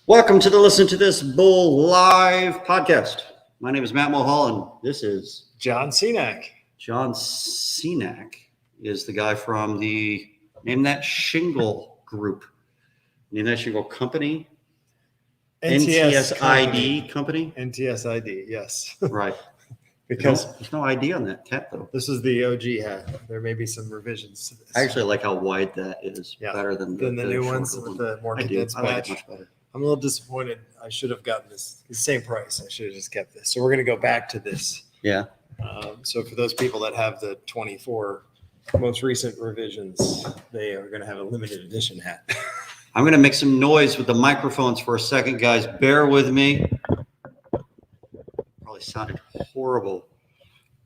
Welcome to the Listen to This Bull Live podcast. My name is Matt Mulholland. This is John Cenac. John Cenac is the guy from the Name That Shingle group. Name That Shingle company. NTSID company. NTSID, yes. Right. Because there's no ID on that hat, though. this is the OG hat. There may be some revisions to this. I actually like how wide that is. Yeah, better than the new shorter ones one. with the more I do. condensed I like patch. it much better. I'm a little disappointed. I should have gotten this. It's the same price. I should have just kept this. So we're going to go back to this. Yeah. So for those people that have the 24 most recent revisions, they are going to have a limited edition hat. I'm going to make some noise with the microphones for a second, guys. Bear with me. Probably sounded horrible,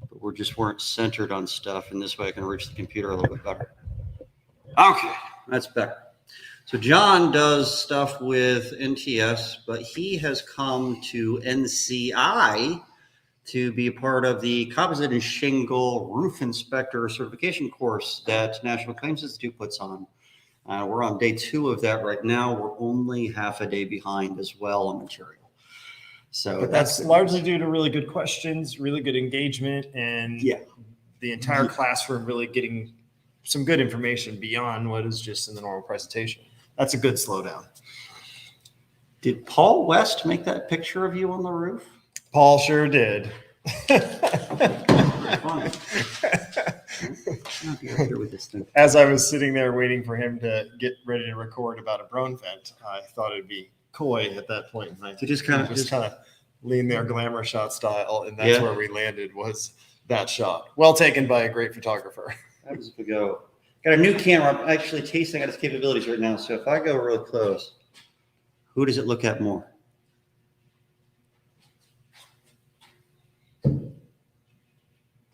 but we just weren't centered on stuff. And this way I can reach the computer a little bit better. Okay, that's better. So John does stuff with NTS, but he has come to NCI to be a part of the Composite and Shingle Roof Inspector Certification course that National Claims Institute puts on. We're on day 2 of that right now. We're only half a day behind as well on material. So But that's largely due to really good questions, really good engagement, and the entire classroom really getting some good information beyond what is just in the normal presentation. That's a good slowdown. Did Paul West make that picture of you on the roof? Paul sure did. As I was sitting there waiting for him to get ready to record about a Broan vent, I thought it'd be coy at that point. And To just kind of lean there glamour shot style. And that's where we landed, was that shot. Well taken by a great photographer. That was a go. Got a new camera. I'm actually tasting out its capabilities right now. So if I go really close, who does it look at more?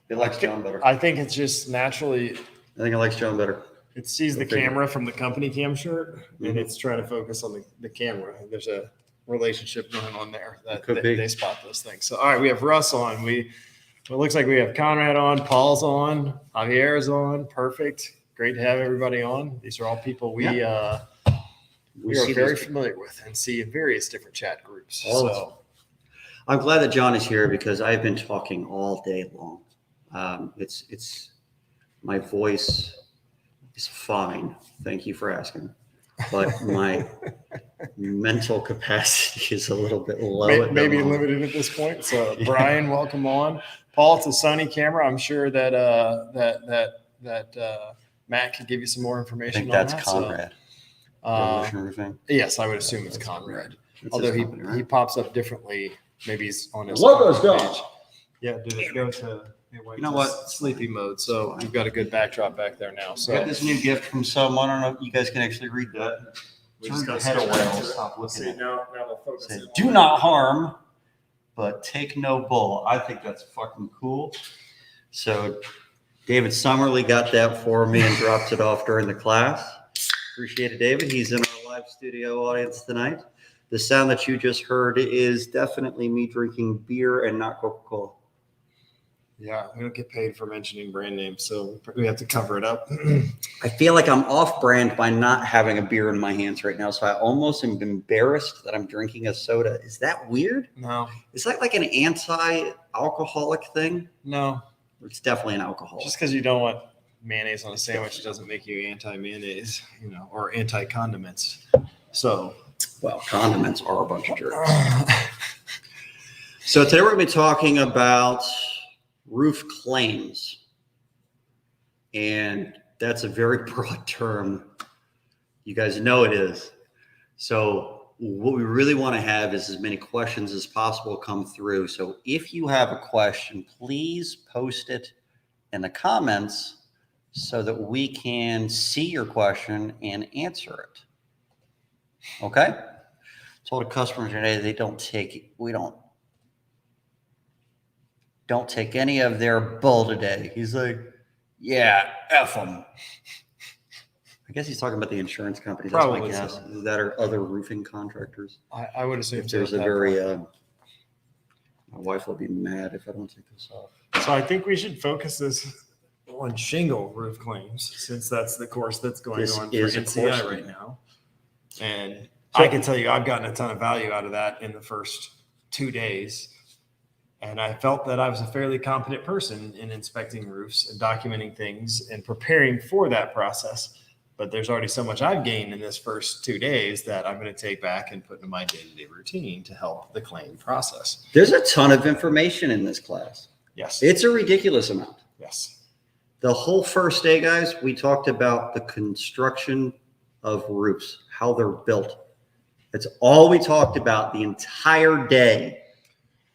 It likes John better. I think it's just naturally, I think it likes John better. it sees the camera from the company cam shirt, and Mhm. it's trying to focus on the camera. There's a relationship going on there that Could be. they spot those things. So, all right, we have Russ on. It looks like we have Conrad on, Paul's on, Javier's on. Perfect. Great to have everybody on. These are all people we are see very these- familiar with and see in various different chat groups. All So I'm glad that John is here because I've been talking all day long. It's my voice is fine. Thank you for asking. But my mental capacity is a little bit low. maybe limited at this point. So Brian, welcome on. Paul, it's a sunny camera. I'm sure that Matt can give you some more I information think on that's that. Conrad. Revolution Roofing. Yes, I would assume it's Conrad. It's Although his company, he right? pops up differently. Maybe he's on his Logo's page. gone. Yeah, did it go to You know what? sleepy mode? So we've got a good backdrop back there now. I So got this new gift from someone. I don't know if you guys can actually read that. we Turn just your gotta head scroll away. down I'll to it. stop Let's looking see, at it. now we'll focus Said, in on do it. not harm, but take no bull. I think that's fucking cool. So David Summerly got that for me and dropped it off during the class. Appreciate it, David. He's in our live studio audience tonight. The sound that you just heard is definitely me drinking beer and not Coca-Cola. Yeah, we don't get paid for mentioning brand names, so we have to cover it up. I feel like I'm off brand by not having a beer in my hands right now. So I almost am embarrassed that I'm drinking a soda. Is that weird? No, Is that like an anti-alcoholic thing? no. It's definitely an alcoholic. Just because you don't want mayonnaise on a sandwich doesn't make you anti-mayonnaise, or anti-condiments. So, Well, condiments are a bunch of jerks. So today we're going to be talking about roof claims. And that's a very broad term. You guys know it is. So what we really want to have is as many questions as possible come through. So if you have a question, please post it in the comments so that we can see your question and answer it. Okay? Told a customer today we don't take any of their bull today. He's like, yeah, F them. I guess he's talking about the insurance company. That's Probably my guess. so. That are other roofing contractors. I would assume If so there's at a that very, point. my wife will be mad if I don't take this off. So I think we should focus this on shingle roof claims, since that's the course that's going This on for is a NCI course. right now. And I can tell you I've gotten a ton of value out of that in the first 2 days. And I felt that I was a fairly competent person in inspecting roofs and documenting things and preparing for that process. But there's already so much I've gained in this first 2 days that I'm going to take back and put into my day-to-day routine to help the claim process. There's a ton of information in this class. Yes. It's a ridiculous amount. Yes. The whole first day, guys, we talked about the construction of roofs, how they're built. That's all we talked about the entire day.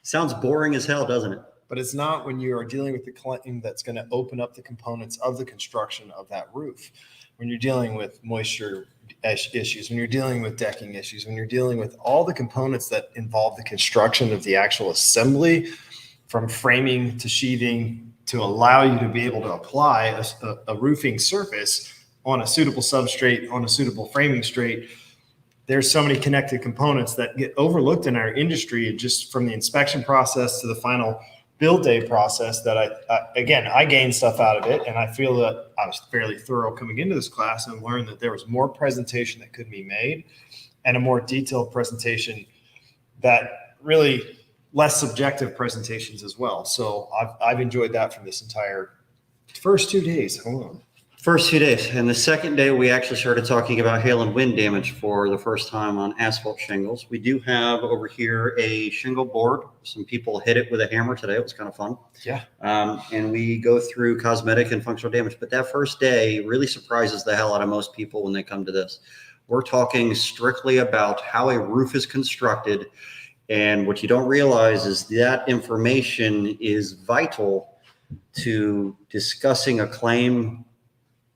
Sounds boring as hell, doesn't it? But it's not when you are dealing with the claim that's going to open up the components of the construction of that roof. When you're dealing with moisture issues, when you're dealing with decking issues, when you're dealing with all the components that involve the construction of the actual assembly, from framing to sheathing, to allow you to be able to apply a roofing surface on a suitable substrate, on a suitable framing straight. There's so many connected components that get overlooked in our industry, and just from the inspection process to the final build day process that I gained stuff out of it. And I feel that I was fairly thorough coming into this class and learned that there was more presentation that could be made and a more detailed presentation that really less subjective presentations as well. So I've enjoyed that from this entire first 2 days. Hold on. First 2 days. And the second day, we actually started talking about hail and wind damage for the first time on asphalt shingles. We do have over here a shingle board. Some people hit it with a hammer today. It was kind of fun. Yeah. And we go through cosmetic and functional damage. But that first day really surprises the hell out of most people when they come to this. We're talking strictly about how a roof is constructed. And what you don't realize is that information is vital to discussing a claim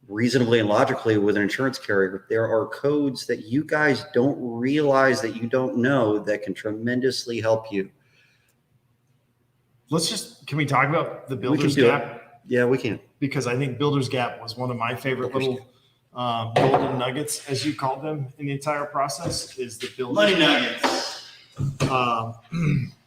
reasonably and logically with an insurance carrier. There are codes that you guys don't realize that you don't know that can tremendously help you. Can we talk about the Builder's Gap? Yeah, we can. Because I think Builder's Gap was one of my favorite little golden nuggets, as you called them, in the entire process, is the Builder's Money nuggets.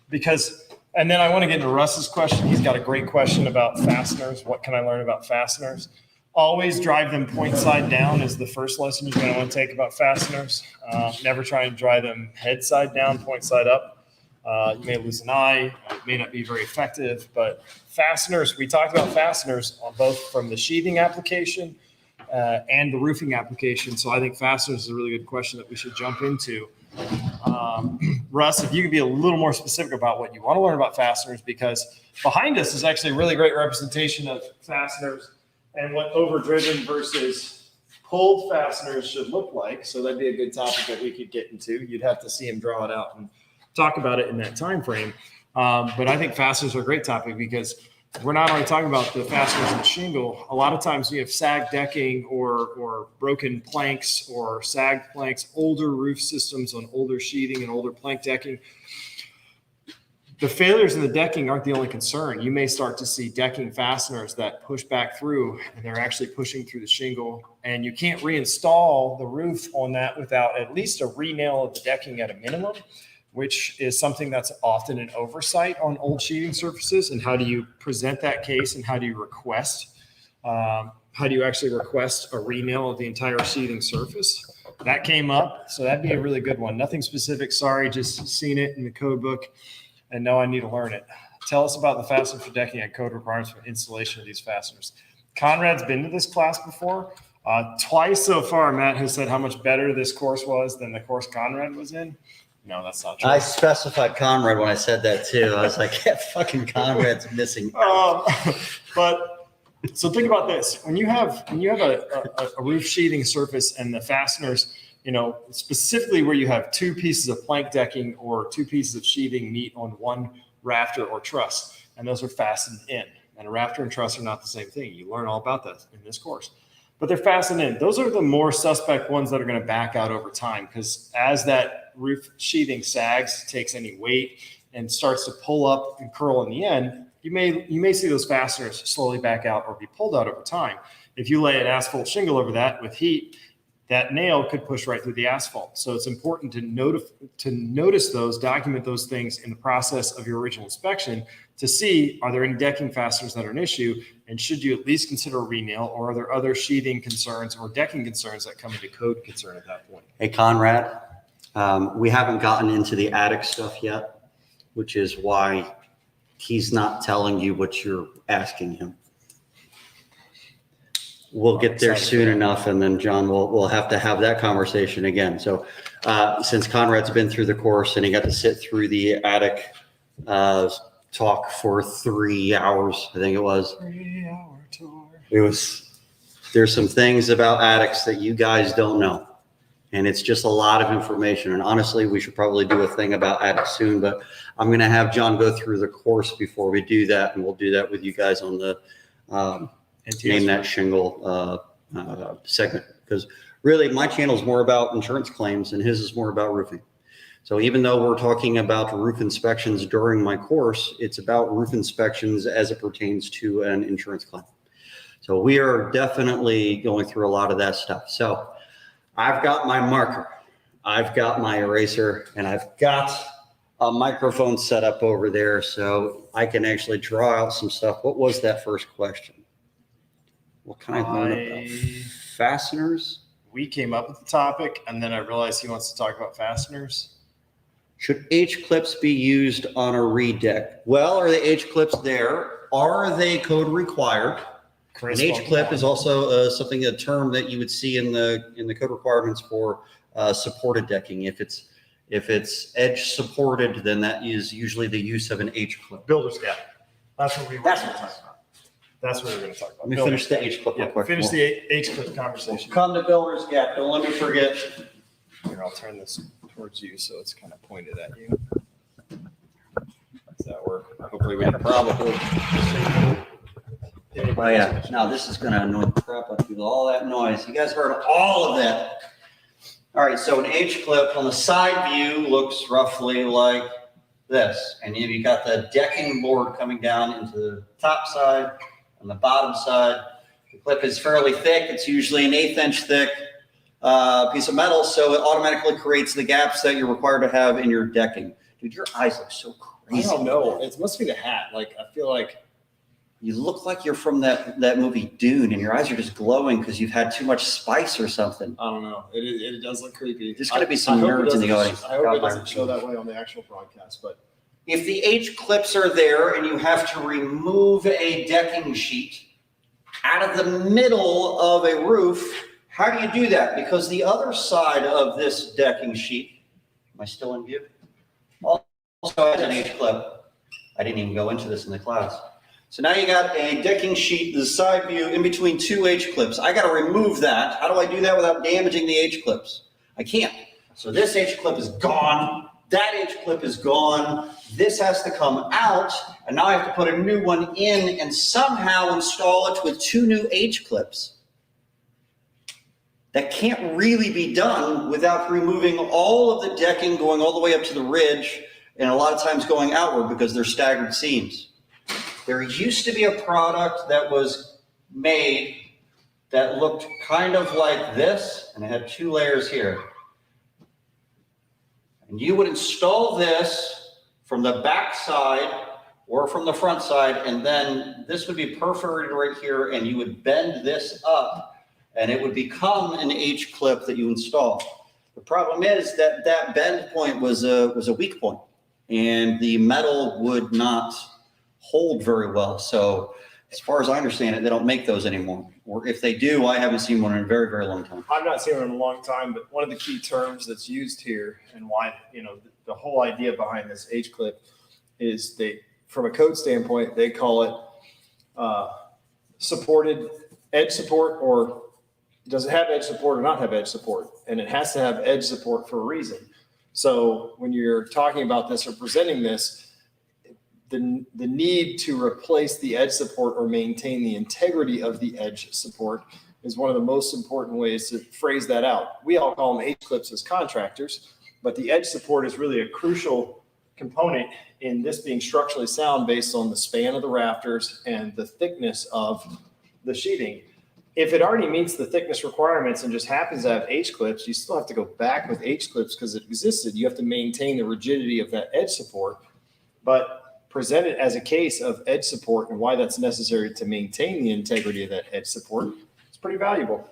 Because, and then I want to get into Russ's question. He's got a great question about fasteners. What can I learn about fasteners? Always drive them point side down is the first lesson you're going to want to take about fasteners. Never try and drive them head side down, point side up. You may lose an eye. It may not be very effective, but fasteners, we talked about fasteners on both from the sheathing application and the roofing application. So I think fasteners is a really good question that we should jump into. Russ, if you could be a little more specific about what you want to learn about fasteners, because behind us is actually a really great representation of fasteners and what overdriven versus pulled fasteners should look like. So that'd be a good topic that we could get into. You'd have to see him draw it out and talk about it in that time frame. But I think fasteners are a great topic because we're not only talking about the fasteners and the shingle. A lot of times we have sagged decking or broken planks or sagged planks, older roof systems on older sheathing and older plank decking. The failures in the decking aren't the only concern. You may start to see decking fasteners that push back through, and they're actually pushing through the shingle, and you can't reinstall the roof on that without at least a re-nail of the decking at a minimum, which is something that's often an oversight on old sheathing surfaces. And how do you present that case, and how do you request a re-nail of the entire sheathing surface? That came up, so that'd be a really good one. Nothing specific, sorry, just seen it in the code book and know I need to learn it. Tell us about the fastener for decking and code requirements for installation of these fasteners. Conrad's been to this class before. Twice so far, Matt has said how much better this course was than the course Conrad was in. No, that's not true. I specified Conrad when I said that too. I was like, yeah, fucking Conrad's missing. But so think about this: when you have a roof sheathing surface and the fasteners, specifically where you have two pieces of plank decking or two pieces of sheathing meet on one rafter or truss, and those are fastened in. And a rafter and truss are not the same thing. You learn all about that in this course. But they're fastened in. Those are the more suspect ones that are going to back out over time, because as that roof sheathing sags, takes any weight, and starts to pull up and curl in the end, you may see those fasteners slowly back out or be pulled out over time. If you lay an asphalt shingle over that with heat, that nail could push right through the asphalt. So it's important to notice those, document those things in the process of your original inspection to see, are there any decking fasteners that are an issue? And should you at least consider a re-nail, or are there other sheathing concerns or decking concerns that come into code concern at that point? Hey, Conrad, We haven't gotten into the attic stuff yet, which is why he's not telling you what you're asking him. We'll get there soon enough, and then John will have to have that conversation again. So since Conrad's been through the course and he got to sit through the attic talk for 3 hours, I think it was. 3-hour tour. There's some things about attics that you guys don't know. And it's just a lot of information. And honestly, we should probably do a thing about attics soon, but I'm going to have John go through the course before we do that. And we'll do that with you guys on the Name That Shingle segment. Because really, my channel is more about insurance claims and his is more about roofing. So even though we're talking about roof inspections during my course, it's about roof inspections as it pertains to an insurance claim. So we are definitely going through a lot of that stuff. So I've got my marker, I've got my eraser, and I've got a microphone set up over there so I can actually draw out some stuff. What was that first question? What can I learn about fasteners? We came up with the topic, and then I realized he wants to talk about fasteners. Should H-clips be used on a reed deck? Well, are the H-clips there? Are they code required? An H-clip is also a term that you would see in the code requirements for supported decking. If it's edge supported, then that is usually the use of an H-clip. Builder's gap. That's what we were That's going to talk about. That's what we're going to talk about. Let me finish the H-clip real quick. Finish the H-clip conversation. Come to builder's gap. Don't let me forget. Here, I'll turn this towards you so it's kind of pointed at you. Does that work? Hopefully we can Probably. Oh yeah. Now this is going to annoy the crap out of people. All that noise. You guys heard all of that. All right. So an H-clip on the side view looks roughly like this, and you got the decking board coming down into the top side and the bottom side. The clip is fairly thick. It's usually an 1/8 inch thick piece of metal, so it automatically creates the gaps that you're required to have in your decking. Dude, your eyes look so crazy. I don't know. It must be the hat. Like, I feel like you look like you're from that movie Dune, and your eyes are just glowing because you've had too much spice or something. I don't know. It does look creepy. There's going to be some nerds in the audience. I hope it doesn't show that way on the actual broadcast. But if the H-clips are there and you have to remove a decking sheet out of the middle of a roof, how do you do that? Because the other side of this decking sheet, am I still in view? Also has an H-clip. I didn't even go into this in the class. So now you got a decking sheet, the side view in between two H-clips. I got to remove that. How do I do that without damaging the H-clips? I can't. So this H-clip is gone. That H-clip is gone. This has to come out. And now I have to put a new one in and somehow install it with two new H-clips. That can't really be done without removing all of the decking going all the way up to the ridge, and a lot of times going outward because they're staggered seams. There used to be a product that was made that looked kind of like this, and it had two layers here. And you would install this from the back side or from the front side, and then this would be perforated right here, and you would bend this up, and it would become an H-clip that you install. The problem is that that bend point was a weak point, and the metal would not hold very well. So as far as I understand it, they don't make those anymore. Or if they do, I haven't seen one in a very, very long time. I've not seen one in a long time, but one of the key terms that's used here and why, the whole idea behind this H-clip is from a code standpoint, they call it supported edge support, or does it have edge support or not have edge support? And it has to have edge support for a reason. So when you're talking about this or presenting this, the need to replace the edge support or maintain the integrity of the edge support is one of the most important ways to phrase that out. We all call them H-clips as contractors, but the edge support is really a crucial component in this being structurally sound based on the span of the rafters and the thickness of the sheeting. If it already meets the thickness requirements and just happens to have H-clips, you still have to go back with H-clips because it existed. You have to maintain the rigidity of that edge support, but present it as a case of edge support and why that's necessary to maintain the integrity of that edge support. It's pretty valuable.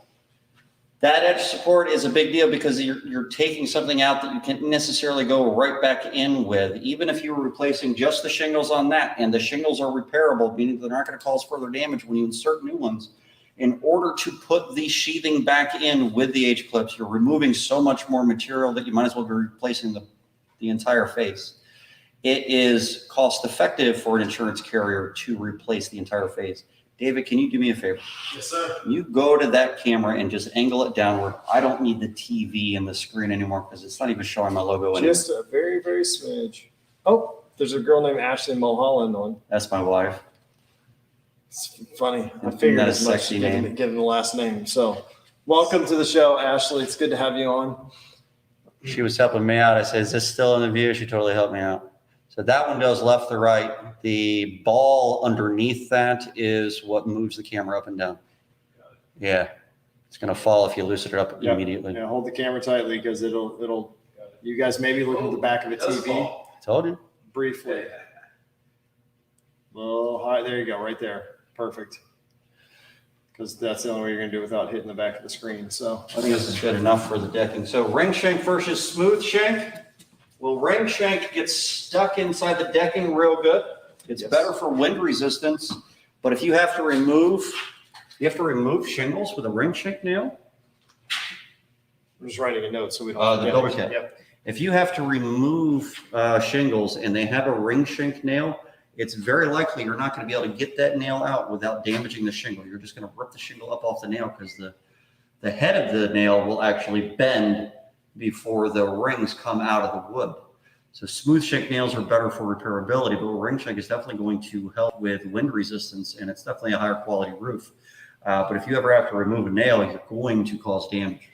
That edge support is a big deal because you're taking something out that you can't necessarily go right back in with. Even if you were replacing just the shingles on that, and the shingles are repairable, meaning they're not going to cause further damage when you insert new ones. In order to put the sheathing back in with the H-clips, you're removing so much more material that you might as well be replacing the entire face. It is cost effective for an insurance carrier to replace the entire face. David, can you do me a favor? Yes, sir. You go to that camera and just angle it downward. I don't need the TV and the screen anymore because it's not even showing my logo anymore. Just a very, very smidge. Oh, there's a girl named Ashley Mulholland on. That's my wife. It's funny. I Isn't figured that a as much sexy name? given the last name. So welcome to the show, Ashley. It's good to have you on. She was helping me out. I said, is this still in the view? She totally helped me out. So that one goes left to right. The ball underneath that is what moves the camera up and down. Yeah. It's going to fall if you loosen it up immediately. Yeah, hold the camera tightly because it'll. You guys maybe look at the back of a TV Told you. briefly. Little high. There you go, right there. Perfect. Because that's the only way you're going to do it without hitting the back of the screen. So I think this is good enough for the decking. So ring shank versus smooth shank. Well, ring shank gets stuck inside the decking real good. It's better for wind resistance. But if you have to remove shingles with a ring shank nail. I'm just writing a note so we don't. The forget. builder's cap. Yep. If you have to remove shingles and they have a ring shank nail, it's very likely you're not going to be able to get that nail out without damaging the shingle. You're just going to rip the shingle up off the nail because the head of the nail will actually bend before the rings come out of the wood. So smooth shank nails are better for repairability, but a ring shank is definitely going to help with wind resistance, and it's definitely a higher quality roof. But if you ever have to remove a nail, you're going to cause damage.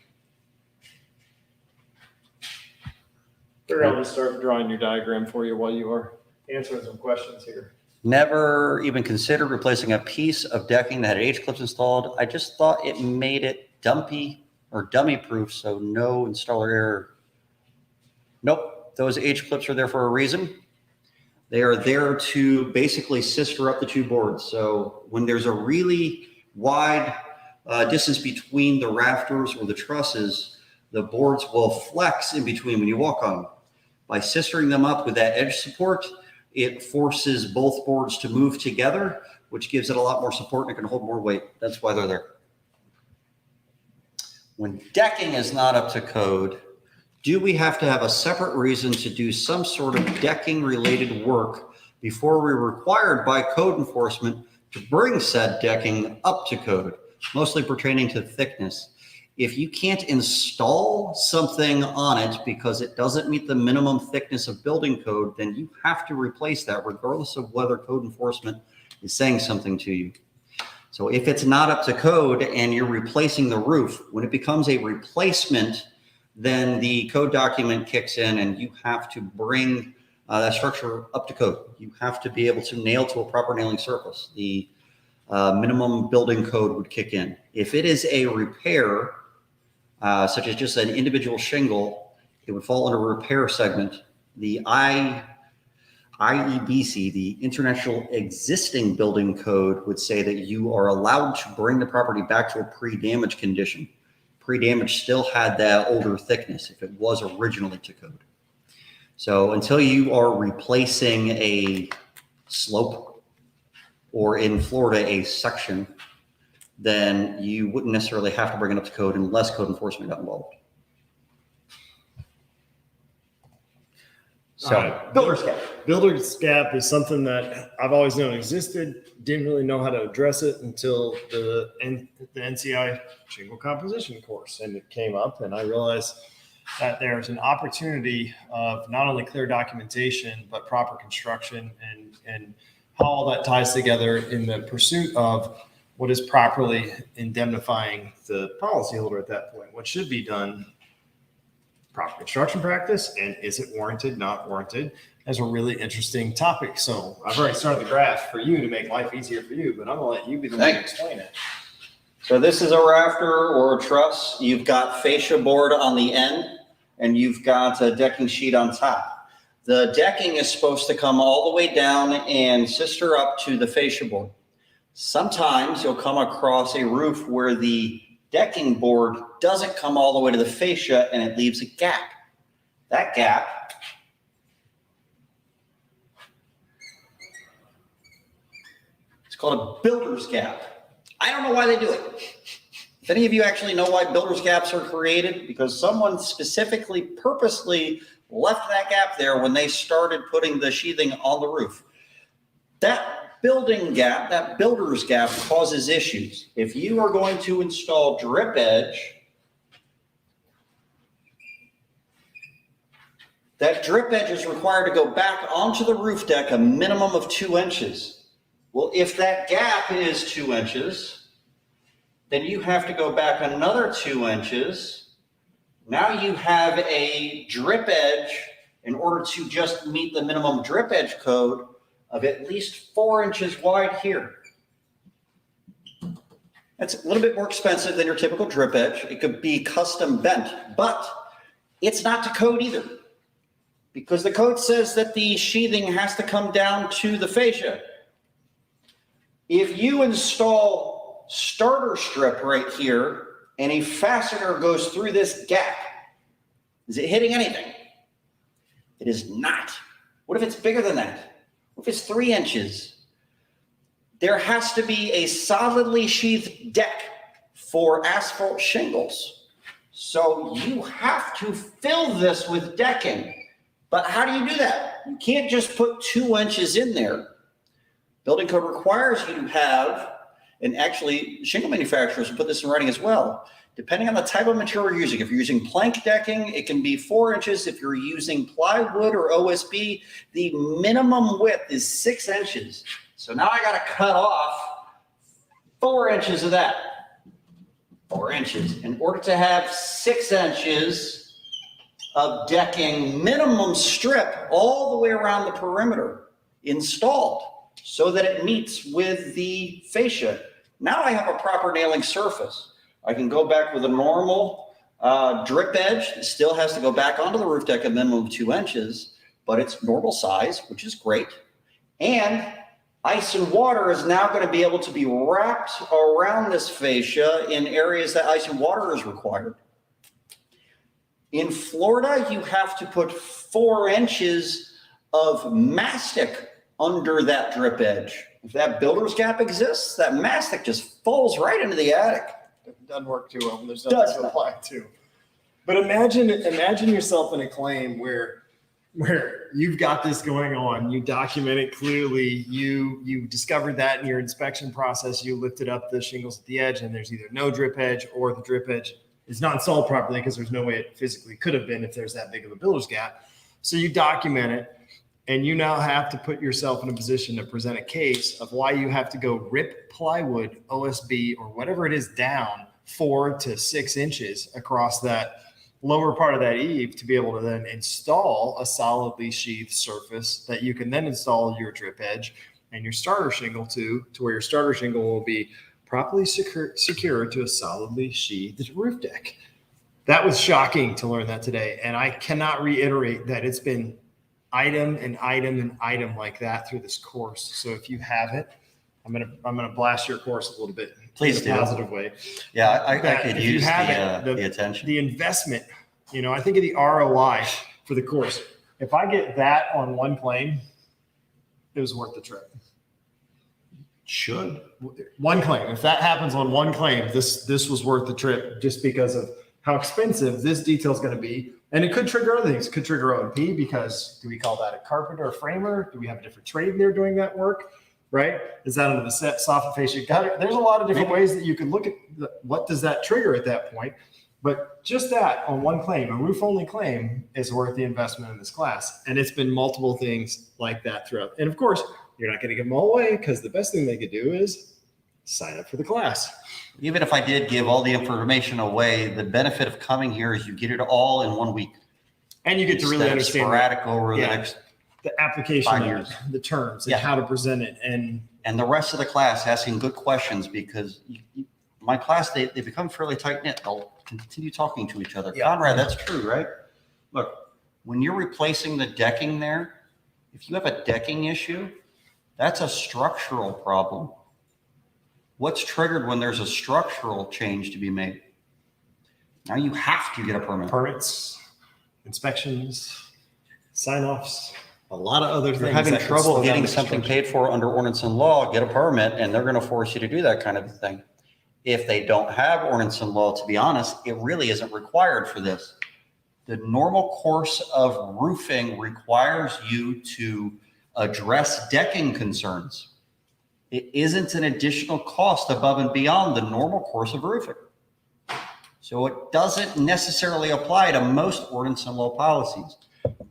I'll just start drawing your diagram for you while you are answering some questions here. Never even considered replacing a piece of decking that had H-clips installed. I just thought it made it dumpy or dummy proof, so no installer error. Nope, those H-clips are there for a reason. They are there to basically sister up the two boards. So when there's a really wide distance between the rafters or the trusses, the boards will flex in between when you walk on them. By sistering them up with that edge support, it forces both boards to move together, which gives it a lot more support and it can hold more weight. That's why they're there. When decking is not up to code, do we have to have a separate reason to do some sort of decking related work before we're required by code enforcement to bring said decking up to code, mostly pertaining to thickness? If you can't install something on it because it doesn't meet the minimum thickness of building code, then you have to replace that regardless of whether code enforcement is saying something to you. So if it's not up to code and you're replacing the roof, when it becomes a replacement, then the code document kicks in and you have to bring that structure up to code. You have to be able to nail to a proper nailing surface. The minimum building code would kick in. If it is a repair, such as just an individual shingle, it would fall under a repair segment. The IEBC, the International Existing Building Code, would say that you are allowed to bring the property back to a pre-damage condition. Pre-damage still had that older thickness if it was originally to code. So until you are replacing a slope or in Florida, a section, then you wouldn't necessarily have to bring it up to code unless code enforcement got involved. So builder's gap. Builder's gap is something that I've always known existed. Didn't really know how to address it until the NCI shingle composition course, and it came up, and I realized that there's an opportunity of not only clear documentation but proper construction and how all that ties together in the pursuit of what is properly indemnifying the policyholder at that point. What should be done, proper construction practice, and is it warranted, not warranted, is a really interesting topic. So I've already started the graph for you to make life easier for you, but I'm gonna let you be the one to explain it. So this is a rafter or a truss. You've got fascia board on the end and you've got a decking sheet on top. The decking is supposed to come all the way down and sister up to the fascia board. Sometimes you'll come across a roof where the decking board doesn't come all the way to the fascia and it leaves a gap. That gap is called a builder's gap. I don't know why they do it. If any of you actually know why builder's gaps are created, because someone specifically, purposely left that gap there when they started putting the sheathing on the roof. That building gap, that builder's gap causes issues. If you are going to install drip edge, that drip edge is required to go back onto the roof deck a minimum of 2 inches. Well, if that gap is 2 inches, then you have to go back another 2 inches. Now you have a drip edge in order to just meet the minimum drip edge code of at least 4 inches wide here. That's a little bit more expensive than your typical drip edge. It could be custom bent, but it's not to code either, because the code says that the sheathing has to come down to the fascia. If you install starter strip right here and a fastener goes through this gap, is it hitting anything? It is not. What if it's bigger than that? What if it's 3 inches? There has to be a solidly sheathed deck for asphalt shingles. So you have to fill this with decking. But how do you do that? You can't just put 2 inches in there. Building code requires you to have, and actually shingle manufacturers put this in writing as well, depending on the type of material you're using. If you're using plank decking, it can be 4 inches. If you're using plywood or OSB, the minimum width is 6 inches. So now I got to cut off 4 inches of that. 4 inches. In order to have 6 inches of decking minimum strip all the way around the perimeter installed so that it meets with the fascia. Now I have a proper nailing surface. I can go back with a normal drip edge. It still has to go back onto the roof deck a minimum of 2 inches, but it's normal size, which is great. And ice and water is now going to be able to be wrapped around this fascia in areas that ice and water is required. In Florida, you have to put 4 inches of mastic under that drip edge. If that builder's gap exists, that mastic just falls right into the attic. It doesn't work too well when there's nothing to apply to. But imagine yourself in a claim where you've got this going on, you document it clearly, you discovered that in your inspection process, you lifted up the shingles at the edge and there's either no drip edge or the drip edge is not installed properly because there's no way it physically could have been if there's that big of a builder's gap. So you document it, and you now have to put yourself in a position to present a case of why you have to go rip plywood, OSB, or whatever it is down 4 to 6 inches across that lower part of that eave to be able to then install a solidly sheathed surface that you can then install your drip edge and your starter shingle to where your starter shingle will be properly secured to a solidly sheathed roof deck. That was shocking to learn that today. And I cannot reiterate that it's been item and item and item like that through this course. So if you have it, I'm gonna blast your course a little bit. Please in a do. positive way. Yeah, I could use the attention. The investment, I think of the ROI for the course. If I get that on one claim, it was worth the trip. Should. One claim. If that happens on one claim, this was worth the trip just because of how expensive this detail is going to be. And it could trigger other things. It could trigger O&P because do we call that a carpenter or framer? Do we have a different trade there doing that work? Right? Is that under the set soffit fascia gutter? There's a lot of different ways that you can look at what does that trigger at that point. But just that on one claim, a roof only claim is worth the investment in this class. And it's been multiple things like that throughout. And of course, you're not going to give them all away because the best thing they could do is sign up for the class. Even if I did give all the information away, the benefit of coming here is you get it all in 1 week. And you get to really understand sporadic over the next the application 5 of years. the terms and how to present it. And the rest of the class asking good questions because my class, they become fairly tight-knit. They'll continue talking to each other. Yeah. Conrad, that's true, right? Look, when you're replacing the decking there, if you have a decking issue, that's a structural problem. What's triggered when there's a structural change to be made? Now you have to get a permit. Permits, inspections, sign-offs, a lot of other If things. you're having that can trouble slow down getting the something construction. paid for under ordinance and law, get a permit, and they're going to force you to do that kind of thing. If they don't have ordinance and law, to be honest, it really isn't required for this. The normal course of roofing requires you to address decking concerns. It isn't an additional cost above and beyond the normal course of roofing. So it doesn't necessarily apply to most ordinance and law policies.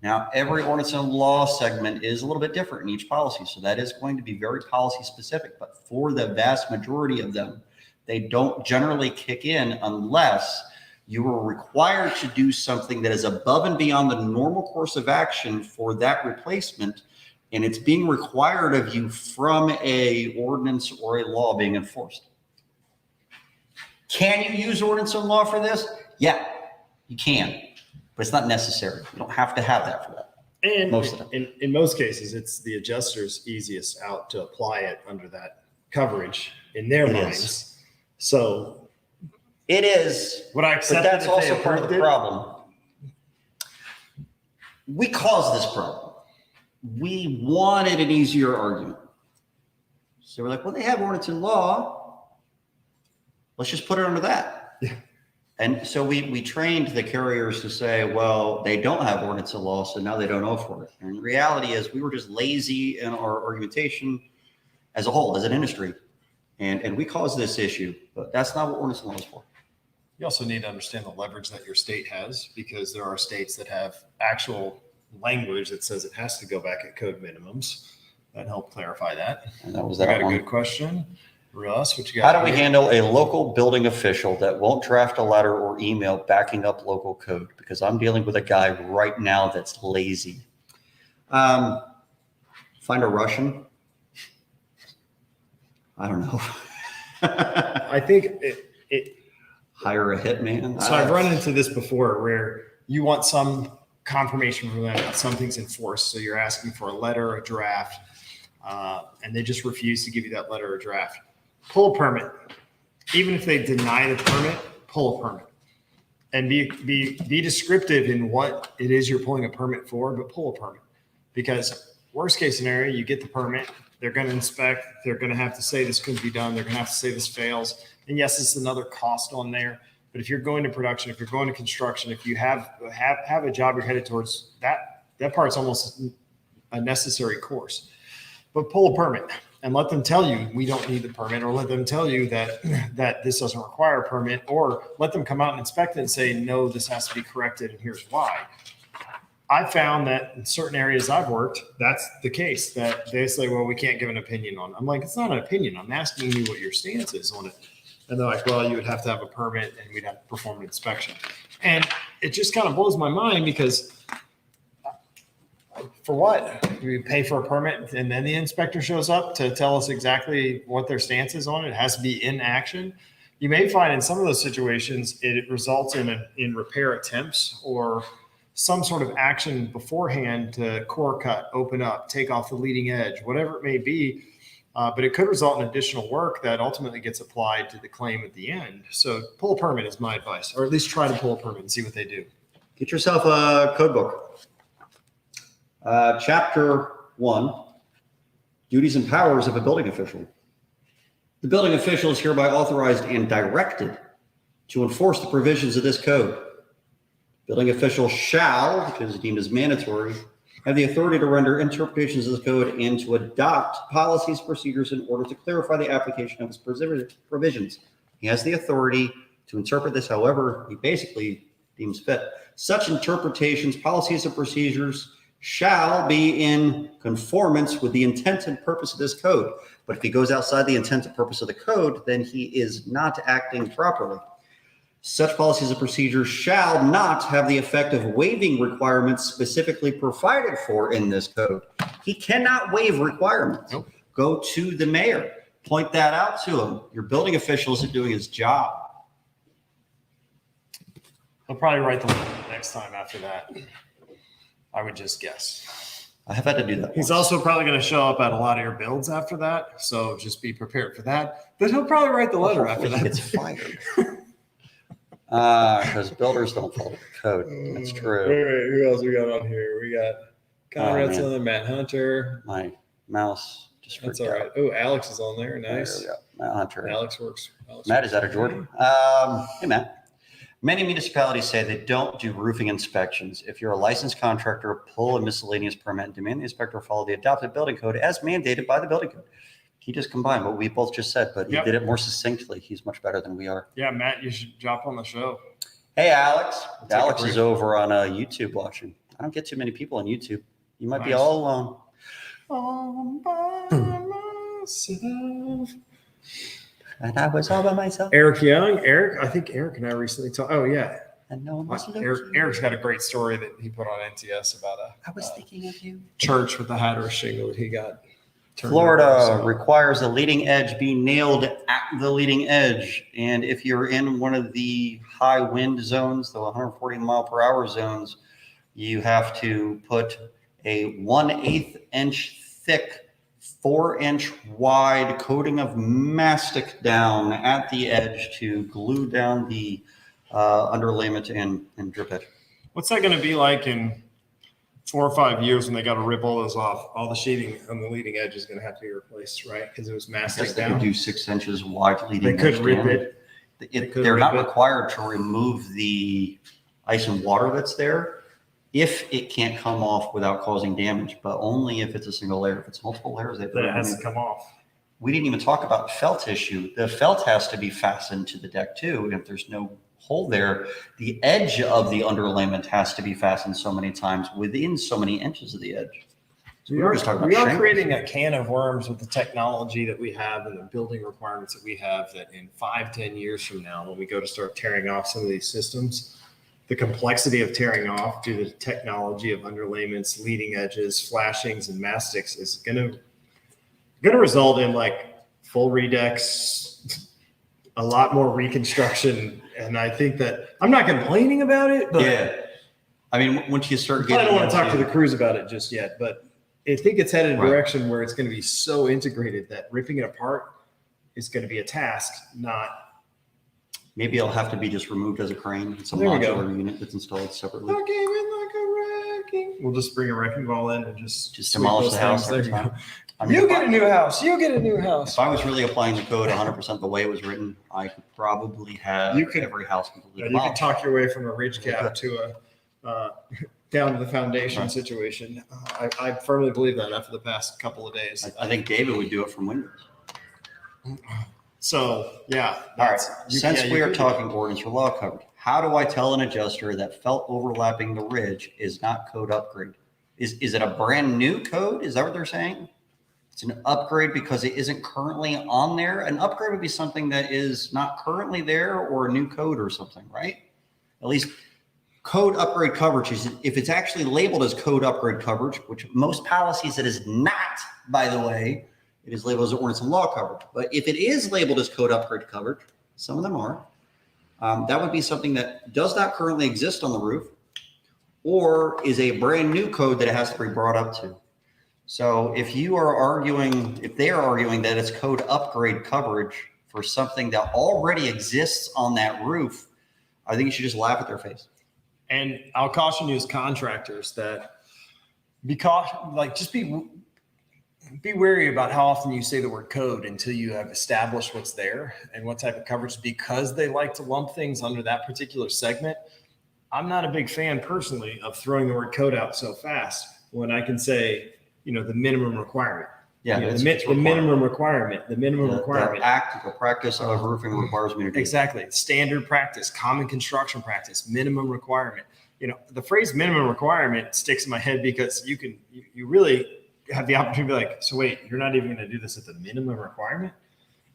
Now, every ordinance and law segment is a little bit different in each policy. So that is going to be very policy specific, but for the vast majority of them, they don't generally kick in unless you are required to do something that is above and beyond the normal course of action for that replacement. And it's being required of you from a ordinance or a law being enforced. Can you use ordinance and law for this? Yeah, you can, but it's not necessary. You don't have to have that for that. And Most of them. in most cases, it's the adjuster's easiest out to apply it under that coverage in their It minds. is. So It is, would I but accept that's it if they also part of approved the it? problem. We caused this problem. We wanted an easier argument. So we're like, well, they have ordinance and law. Let's just put it under that. Yeah. And so we trained the carriers to say, well, they don't have ordinance and law, so now they don't owe for it. And the reality is we were just lazy in our argumentation as a whole, as an industry. And we caused this issue, but that's not what ordinance and law is for. You also need to understand the leverage that your state has, because there are states that have actual language that says it has to go back at code minimums. That helped clarify that. And that was I that got a one. good question. Russ, what you got? How do we here? handle a local building official that won't draft a letter or email backing up local code? Because I'm dealing with a guy right now that's lazy. Find a Russian. I don't know. I think it Hire a hitman. So I've run into this before where you want some confirmation from them that something's enforced. So you're asking for a letter, a draft, and they just refuse to give you that letter or draft. Pull a permit. Even if they deny the permit, pull a permit. And be descriptive in what it is you're pulling a permit for, but pull a permit. Because worst case scenario, you get the permit, they're going to inspect, they're going to have to say this couldn't be done, they're going to have to say this fails. And yes, it's another cost on there. But if you're going to production, if you're going to construction, if you have a job you're headed towards, that part's almost a necessary course. But pull a permit and let them tell you we don't need the permit, or let them tell you that this doesn't require a permit, or let them come out and inspect it and say, no, this has to be corrected and here's why. I found that in certain areas I've worked, that's the case, that they say, well, we can't give an opinion on it. I'm like, it's not an opinion. I'm asking you what your stance is on it. And they're like, well, you would have to have a permit and we'd have to perform an inspection. And it just kind of blows my mind, because for what? We pay for a permit and then the inspector shows up to tell us exactly what their stance is on it. It has to be in action. You may find in some of those situations, it results in repair attempts or some sort of action beforehand to core cut, open up, take off the leading edge, whatever it may be. But it could result in additional work that ultimately gets applied to the claim at the end. So pull a permit is my advice, or at least try to pull a permit and see what they do. Get yourself a code book. Chapter 1, Duties and Powers of a Building Official. The building official is hereby authorized and directed to enforce the provisions of this code. Building official shall, which is deemed as mandatory, have the authority to render interpretations of the code and to adopt policies, procedures in order to clarify the application of its provisions. He has the authority to interpret this however he basically deems fit. Such interpretations, policies, and procedures shall be in conformance with the intent and purpose of this code. But if he goes outside the intent and purpose of the code, then he is not acting properly. Such policies and procedures shall not have the effect of waiving requirements specifically provided for in this code. He cannot waive requirements. Nope. Go to the mayor, point that out to him. Your building official isn't doing his job. He'll probably write the letter next time after that. I would just guess. I have had to do that. He's once. also probably going to show up at a lot of your builds after that. So just be prepared for that. But he'll probably write the letter after Hopefully that. he gets fired. Because builders don't follow the code. That's true. Wait, who else we got on here? We got Conrad man. Sutherland, Matt Hunter. My mouse just freaked That's all right. out. Oh, Alex is on there. There Nice. we go. Matt Hunter. Alex works. Matt, is that a Jordan? Hey, Matt. Many municipalities say they don't do roofing inspections. If you're a licensed contractor, pull a miscellaneous permit and demand the inspector follow the adopted building code as mandated by the building code. He just combined what we both just said, but he Yep. did it more succinctly. He's much better than we are. Yeah, Matt, you should jump on the show. Hey, Alex. Take a Alex break. is over on YouTube watching. I don't get too many people on YouTube. You might be Nice. all alone. All by myself. And I was all by myself. Eric Young. Eric, I think Eric and I recently talked. Oh, yeah. And no one was looking. Eric's got a great story that he put on NTS about I was thinking of you. church with the Hatteras shingle that he got. turned Florida over, so- requires the leading edge be nailed at the leading edge. And if you're in one of the high wind zones, the 140 mile per hour zones, you have to put a 1/8 inch thick, 4-inch wide coating of mastic down at the edge to glue down the underlayment and drip edge. What's that going to be like in 4 or 5 years when they got to rip all those off? All the sheeting on the leading edge is going to have to be replaced, right? Because it was I guess mastic they could down. do 6 inches wide leading They could edge rip down. it. could They're rip not it. required to remove the ice and water that's there if it can't come off without causing damage, but only if it's a single layer. If it's multiple layers, they have to Then it has remove to come off. We didn't even talk about felt issue. The felt has to be fastened to the deck too. If there's no hole there, the edge of the underlayment has to be fastened so many times within so many inches of the edge. So We were are, just talking about we are shingles. creating a can of worms with the technology that we have and the building requirements that we have that in 5-10 years from now, when we go to start tearing off some of these systems, the complexity of tearing off due to the technology of underlayments, leading edges, flashings, and mastics is going to result in like full redecks, a lot more reconstruction. And I think that I'm not complaining about it, but Yeah. I mean, once you start I getting don't want to talk to into- the crews about it just yet, but I think it's headed in a Right. direction where it's going to be so integrated that ripping it apart is going to be a task, not. Maybe it'll have to be just removed as a crane. It's a There we go. modular unit that's installed separately. We'll just bring a wrecking ball in and just Just sweep demolish those the house things. every There you time. go. I mean, You if get I- a new house. You get a new house. If I was really applying the code 100% the way it was written, I could probably have You could- every house completely You can demolished. talk your way from a ridge cap to a down to the foundation Right. situation. I firmly believe that after the past couple of days. I think David would do it from Windows. So yeah. All right. that's- Since yeah, we you are could- talking ordinance for law coverage, how do I tell an adjuster that felt overlapping the ridge is not code upgrade? Is it a brand new code? Is that what they're saying? It's an upgrade because it isn't currently on there. An upgrade would be something that is not currently there or a new code or something, right? At least code upgrade coverage is if it's actually labeled as code upgrade coverage, which most policies it is not, by the way, it is labeled as ordinance and law coverage. But if it is labeled as code upgrade coverage, some of them are, that would be something that does not currently exist on the roof or is a brand new code that it has to be brought up to. So if you are arguing, if they are arguing that it's code upgrade coverage for something that already exists on that roof, I think you should just laugh at their face. And I'll caution you as contractors that just be wary about how often you say the word code until you have established what's there and what type of coverage, because they like to lump things under that particular segment. I'm not a big fan personally of throwing the word code out so fast when I can say, the minimum requirement. Yeah, The it's minimum requirement. The minimum the requirement. act, the practice of roofing requires me to do. Exactly. Standard practice, common construction practice, minimum requirement. The phrase minimum requirement sticks in my head because you really have the opportunity to be like, so wait, you're not even going to do this at the minimum requirement,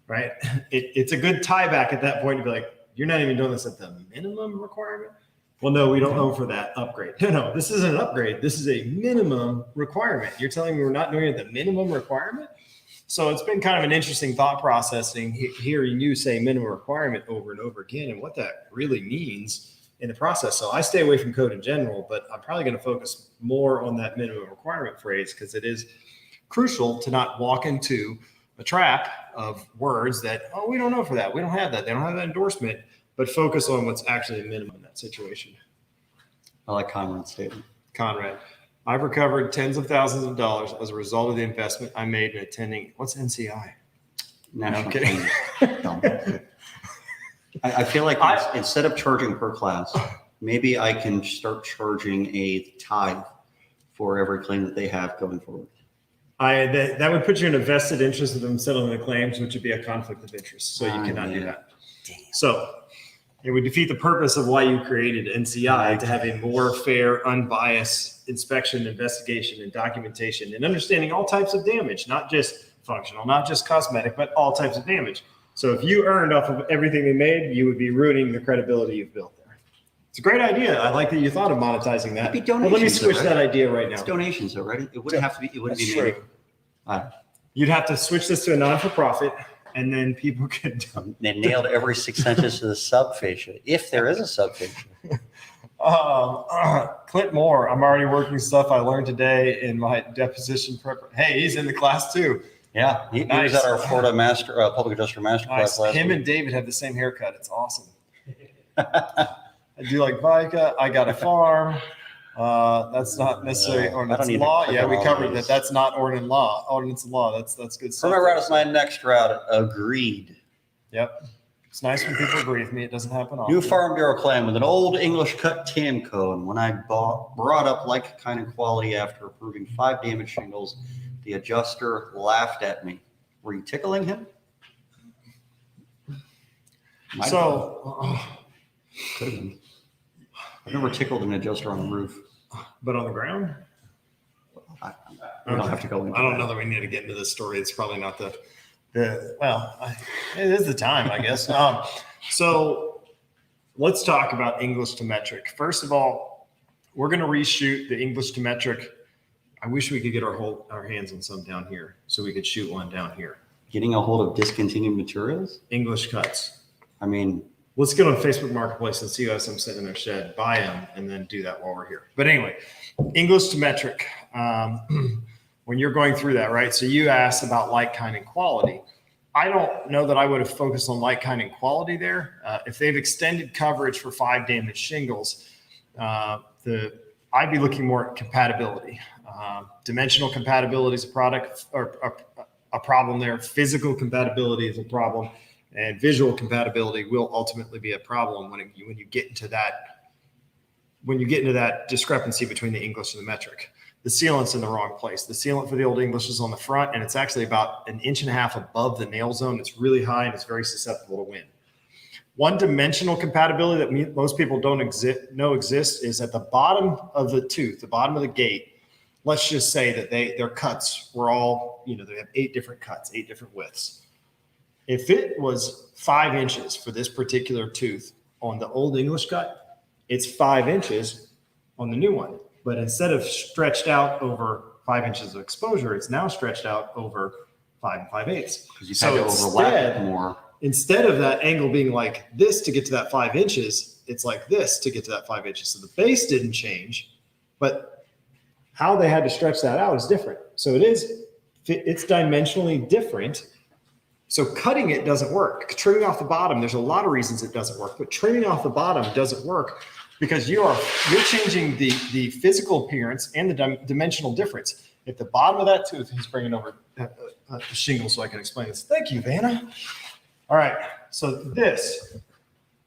right? It's a good tie back at that point to be like, you're not even doing this at the minimum requirement. Well, no, we don't owe for that upgrade. No, this isn't an upgrade. This is a minimum requirement. You're telling me we're not doing it at the minimum requirement? So it's been kind of an interesting thought processing hearing you say minimum requirement over and over again. And what that really means in the process. So I stay away from code in general, but I'm probably going to focus more on that minimum requirement phrase because it is crucial to not walk into a trap of words that, oh, we don't know for that. We don't have that. They don't have that endorsement, but focus on what's actually a minimum in that situation. I like Conrad's statement. Conrad, I've recovered tens of thousands of dollars as a result of the investment I made in attending. What's NCI? National I'm kidding. I feel like instead of charging per class, maybe I can start charging a tithe for every claim that they have going forward. That would put you in a vested interest of them settling the claims, which would be a conflict of interest. So you cannot do that. Damn. So it would defeat the purpose of why you created NCI to have a more fair, unbiased inspection, investigation, and documentation, and understanding all types of damage, not just functional, not just cosmetic, but all types of damage. So if you earned off of everything they made, you would be ruining the credibility you've built there. It's a great idea. I like that you thought of monetizing that. It'd be Well, let me donations, switch though, that right? idea right now. It's donations though, right? It wouldn't have to be, it wouldn't That's be made. true. You'd have to switch this to a non-for-profit, and then people could. They nailed every 6 inches to the subfascia, if there is a subfascia. Clint Moore, I'm already working stuff I learned today in my deposition prep. Hey, he's in the class too. Yeah, he was Nice. at our Florida public adjuster master class last Him week. and David have the same haircut. It's awesome. I do like VICA. I got a farm. That's not necessarily I ordinance don't need to law. click Yeah, on we all covered these. that. That's not ordinance law. That's good stuff. Permit route is my next route. Agreed. Yep. It's nice when people agree with me. It doesn't happen often. New Farm Bureau claim with an old English cut Tamco. And when I brought up like, kind, and quality after approving 5 damaged shingles, the adjuster laughed at me. Were you tickling him? Might So, Could have been. I've never tickled an adjuster on the roof. but on the ground? We don't have to go into I don't that. know that we need to get into this story. It's probably not it is the time, I guess. So let's talk about English to metric. First of all, we're going to reshoot the English to metric. I wish we could get our hands on some down here so we could shoot one down here. Getting a hold of discontinued materials? English cuts. I mean, Let's get on Facebook Marketplace and see who has some sitting in their shed, buy them, and then do that while we're here. But anyway, English to metric. When you're going through that, right? So you asked about like, kind, and quality. I don't know that I would have focused on like, kind, and quality there. If they've extended coverage for 5 damaged shingles, I'd be looking more at compatibility. Dimensional compatibility is a product or a problem there. Physical compatibility is a problem. And visual compatibility will ultimately be a problem when you get into that discrepancy between the English and the metric. The sealant's in the wrong place. The sealant for the old English is on the front, and it's actually about 1.5 inches above the nail zone. It's really high, and it's very susceptible to wind. One dimensional compatibility that most people don't know exists is at the bottom of the tooth, the bottom of the gate. Let's just say that their cuts were all, they have 8 different cuts, 8 different widths. If it was 5 inches for this particular tooth on the old English cut, it's 5 inches on the new one. But instead of stretched out over 5 inches of exposure, it's now stretched out over 5 5/8. because you've had to overlap it more. Instead of that angle being like this to get to that 5 inches, it's like this to get to that 5 inches. So the base didn't change, but how they had to stretch that out is different. So it's dimensionally different. So cutting it doesn't work. Trimming off the bottom, there's a lot of reasons it doesn't work, but trimming off the bottom doesn't work because you're changing the physical appearance and the dimensional difference. If the bottom of that tooth, he's bringing over the shingle so I can explain this. Thank you, Vanna. All right, so this,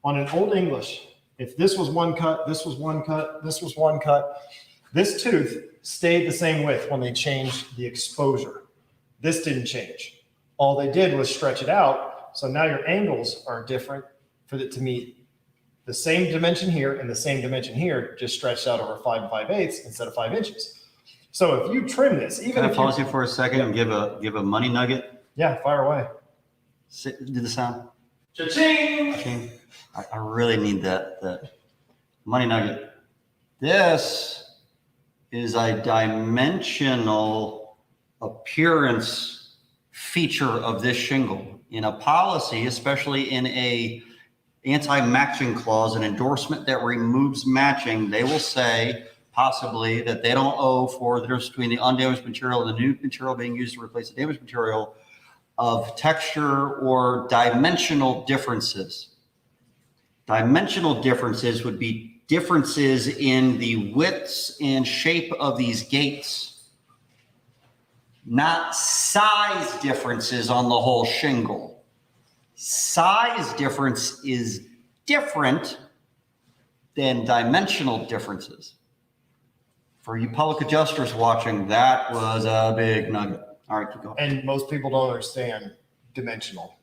on an old English, if this was one cut, this was one cut, this was one cut, this tooth stayed the same width when they changed the exposure. This didn't change. All they did was stretch it out. So now your angles are different for it to meet the same dimension here and the same dimension here, just stretched out over 5 5/8 instead of 5 inches. So if you trim this, even Can I if pause you for a second and give a money nugget? yeah, fire away. Do the sound. Cha-ching! Okay. I really need that money nugget. This is a dimensional appearance feature of this shingle. In a policy, especially in a anti-matching clause, an endorsement that removes matching, they will say possibly that they don't owe for the difference between the undamaged material and the new material being used to replace the damaged material of texture or dimensional differences. Dimensional differences would be differences in the widths and shape of these gates, not size differences on the whole shingle. Size difference is different than dimensional differences. For you public adjusters watching, that was a big nugget. All right, keep going. And most people don't understand dimensional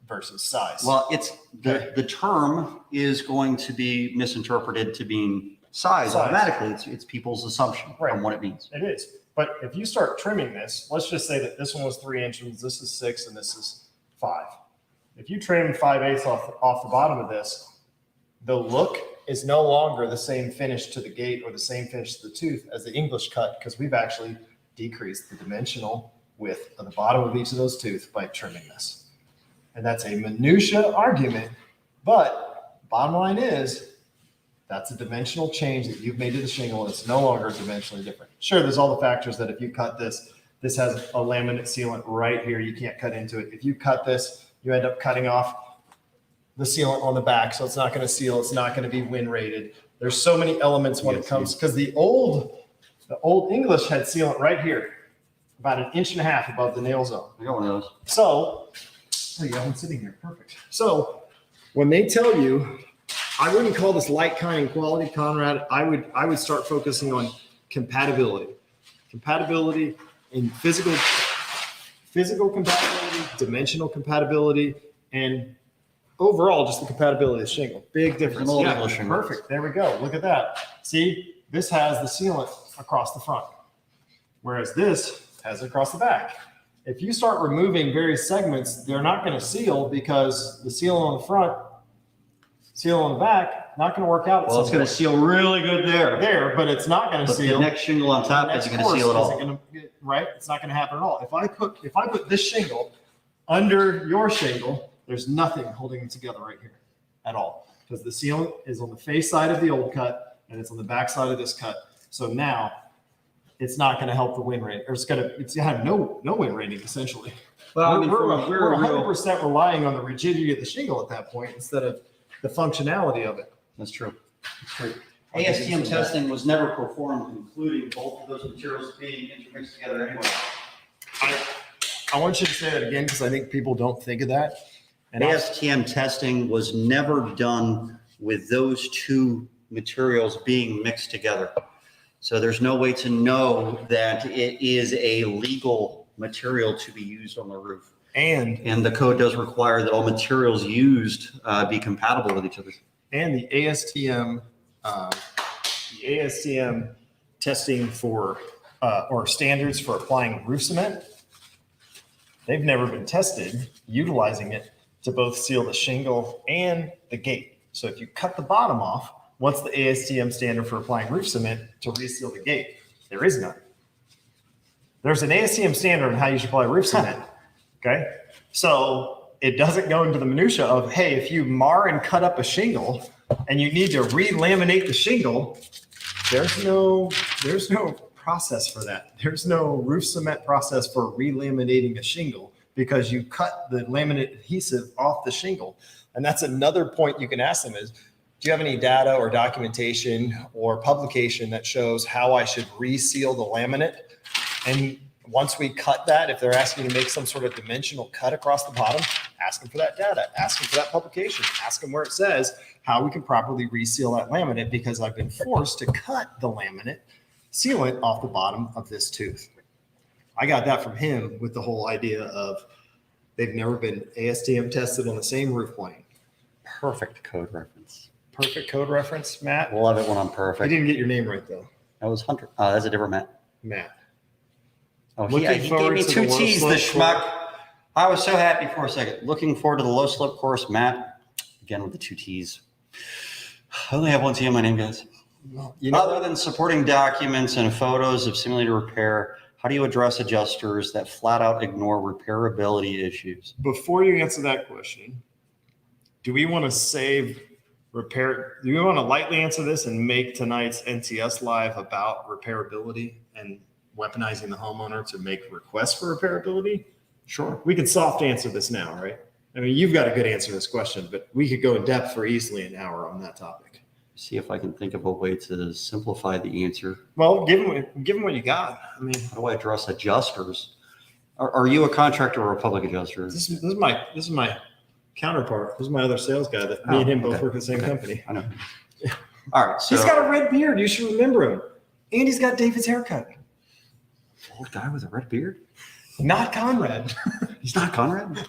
versus size. Well, it's the term is going to be misinterpreted to being size automatically. It's people's assumption on what it means. It is. But if you start trimming this, let's just say that this one was 3 inches, this is 6, and this is 5. If you trim 5/8 off the bottom of this, the look is no longer the same finish to the gate or the same finish to the tooth as the English cut, because we've actually decreased the dimensional width of the bottom of each of those teeth by trimming this. And that's a minutia argument, but bottom line is that's a dimensional change that you've made to the shingle. It's no longer dimensionally different. Sure, there's all the factors that if you cut this, this has a laminate sealant right here. You can't cut into it. If you cut this, you end up cutting off the sealant on the back, so it's not going to seal. It's not going to be wind rated. There's so many elements when it comes, because the old English had sealant right here, about 1.5 inches above the nail zone. I got one of those. So, oh, you have one sitting here. Perfect. So, when they tell you, I wouldn't call this like, kind, and quality, Conrad. I would start focusing on compatibility in physical compatibility, dimensional compatibility, and overall just the compatibility of the shingle. Big difference. Yeah, perfect. There we go. Look at that. See, this has the sealant across the front, whereas this has it across the back. If you start removing various segments, they're not going to seal, because the seal on the front, seal on the back, not going to work out. Well, it's going to seal really good there. But it's not going to seal. The next shingle on top isn't going to seal at all. Right? It's not going to happen at all. If I put this shingle under your shingle, there's nothing holding it together right here at all, because the sealant is on the face side of the old cut and it's on the back side of this cut. So now it's not going to help the wind rate, or it's going to have no wind rating essentially. Well, I mean, we're 100% relying on the rigidity of the shingle at that point instead of the functionality of it. That's true. ASTM testing was never performed, including both of those materials being intermixed together anyway. I want you to say that again, because I think people don't think of that. And ASTM testing was never done with those two materials being mixed together. So there's no way to know that it is a legal material to be used on the roof. And the code does require that all materials used be compatible with each other. And the ASTM testing for or standards for applying roof cement, they've never been tested utilizing it to both seal the shingle and the gate. So if you cut the bottom off, what's the ASTM standard for applying roof cement to reseal the gate? There is none. There's an ASTM standard on how you should apply roof cement. Okay, so it doesn't go into the minutia of, hey, if you mar and cut up a shingle and you need to re-laminate the shingle, there's no process for that. There's no roof cement process for re-laminating a shingle, because you cut the laminate adhesive off the shingle. And that's another point you can ask them is, do you have any data or documentation or publication that shows how I should reseal the laminate? And once we cut that, if they're asking to make some sort of dimensional cut across the bottom, ask them for that data, ask them for that publication, ask them where it says how we can properly reseal that laminate, because I've been forced to cut the laminate sealant off the bottom of this tooth. I got that from him with the whole idea of they've never been ASTM tested on the same roof plane. Perfect code reference. Perfect code reference, Matt. Love it when I'm perfect. I didn't get your name right though. That was Hunter. That's a different Matt. Matt. Oh, he gave me 2 T's, the schmuck. I was so happy for a second. Looking forward to the low slope course, Matt. Again with the 2 T's. I only have 1 T on my name, guys. Other than supporting documents and photos of simulated repair, how do you address adjusters that flat out ignore repairability issues? Before you answer that question, do we want to save repair? Do we want to lightly answer this and make tonight's NTS live about repairability and weaponizing the homeowner to make requests for repairability? Sure. We can soft answer this now, right? I mean, you've got a good answer to this question, but we could go in depth for easily an hour on that topic. See if I can think of a way to simplify the answer. Well, give them what you got. I mean, How do I address adjusters? Are you a contractor or a public adjuster? this is my counterpart. This is my other sales guy that me and him both work at the same company. I know. All right. So He's got a red beard. You should remember him. And he's got David's haircut. old guy with a red beard? Not Conrad. He's not Conrad?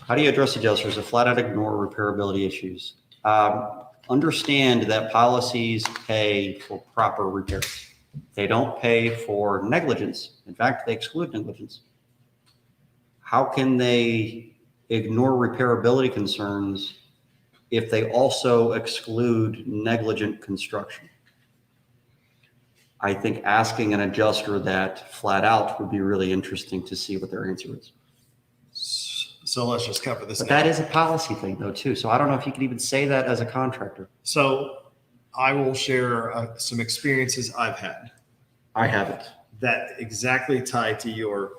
How do you address adjusters that flat out ignore repairability issues? Understand that policies pay for proper repairs. They don't pay for negligence. In fact, they exclude negligence. How can they ignore repairability concerns if they also exclude negligent construction? I think asking an adjuster that flat out would be really interesting to see what their answer is. So let's just cover this. But now. that is a policy thing though too. So I don't know if you could even say that as a contractor. So I will share some experiences I've had I haven't. that exactly tie to your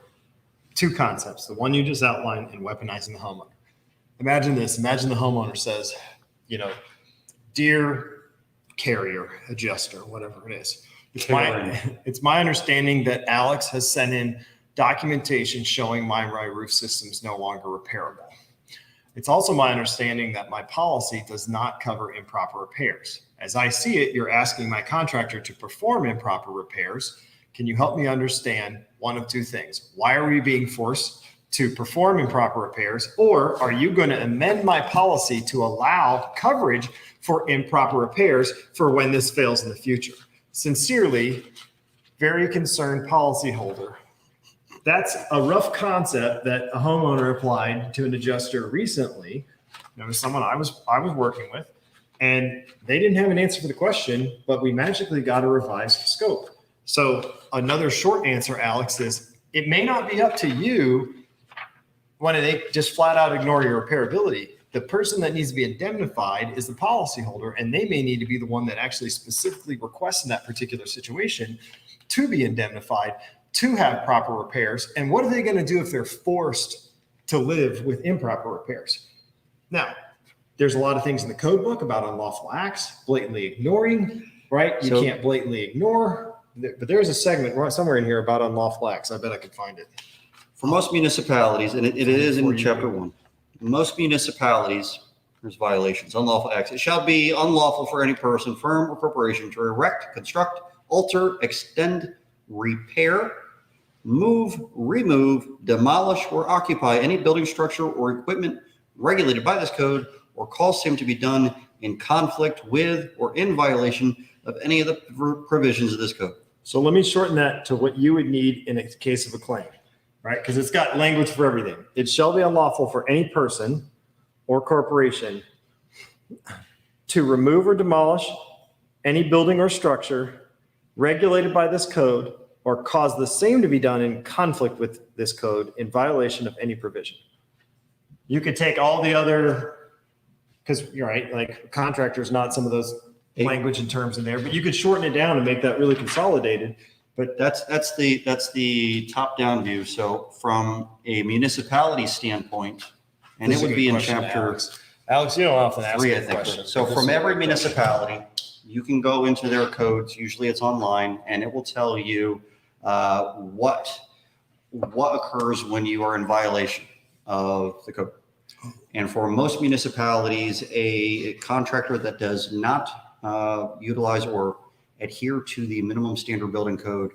two concepts, the one you just outlined and weaponizing the homeowner. Imagine this. Imagine the homeowner says, dear carrier, adjuster, whatever it is. It's my understanding that Alex has sent in documentation showing my roof system is no longer repairable. It's also my understanding that my policy does not cover improper repairs. As I see it, you're asking my contractor to perform improper repairs. Can you help me understand one of two things? Why are we being forced to perform improper repairs? Or are you going to amend my policy to allow coverage for improper repairs for when this fails in the future? Sincerely, very concerned policyholder. That's a rough concept that a homeowner applied to an adjuster recently. It was someone I was working with, and they didn't have an answer for the question, but we magically got a revised scope. So another short answer, Alex, is it may not be up to you when they just flat out ignore your repairability. The person that needs to be indemnified is the policyholder, and they may need to be the one that actually specifically requests in that particular situation to be indemnified, to have proper repairs. And what are they going to do if they're forced to live with improper repairs? Now, there's a lot of things in the code book about unlawful acts, blatantly ignoring, right? You can't blatantly ignore, but there's a segment somewhere in here about unlawful acts. I bet I could find it. For most municipalities, and it is in chapter 1, most municipalities, there's violations, unlawful acts. It shall be unlawful for any person, firm, or corporation to erect, construct, alter, extend, repair, move, remove, demolish, or occupy any building, structure, or equipment regulated by this code, or cause him to be done in conflict with or in violation of any of the provisions of this code. So let me shorten that to what you would need in a case of a claim, right? Because it's got language for everything. It shall be unlawful for any person or corporation to remove or demolish any building or structure regulated by this code or cause the same to be done in conflict with this code in violation of any provision. You could take all the other, because you're right, like contractor's not some of those language and terms in there, but you could shorten it down and make that really consolidated. But That's the top-down view. So from a municipality standpoint, and it would be in chapter Alex, you don't often ask 3, me I think. questions. So from every municipality, you can go into their codes. Usually it's online, and it will tell you what occurs when you are in violation of the code. And for most municipalities, a contractor that does not utilize or adhere to the minimum standard building code,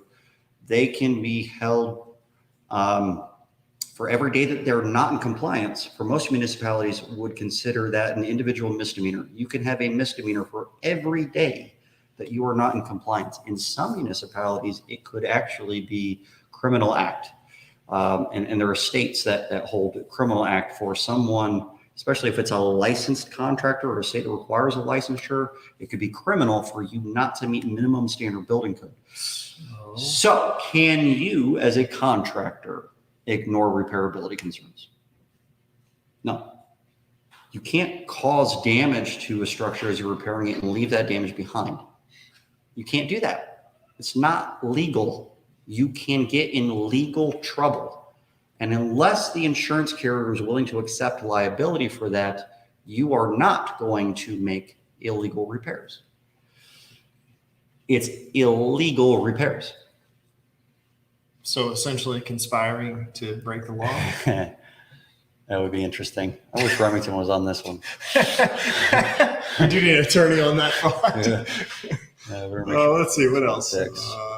they can be held for every day that they're not in compliance. For most municipalities would consider that an individual misdemeanor. You can have a misdemeanor for every day that you are not in compliance. In some municipalities, it could actually be criminal act. And there are states that hold a criminal act for someone, especially if it's a licensed contractor or a state that requires a licensure. It could be criminal for you not to meet minimum standard building code. So can you, as a contractor, ignore repairability concerns? No. You can't cause damage to a structure as you're repairing it and leave that damage behind. You can't do that. It's not legal. You can get in legal trouble. And unless the insurance carrier is willing to accept liability for that, you are not going to make illegal repairs. It's illegal repairs. So essentially conspiring to break the law. That would be interesting. I wish Remington was on this one. We do need an attorney on that part. Yeah. Let's see, what else?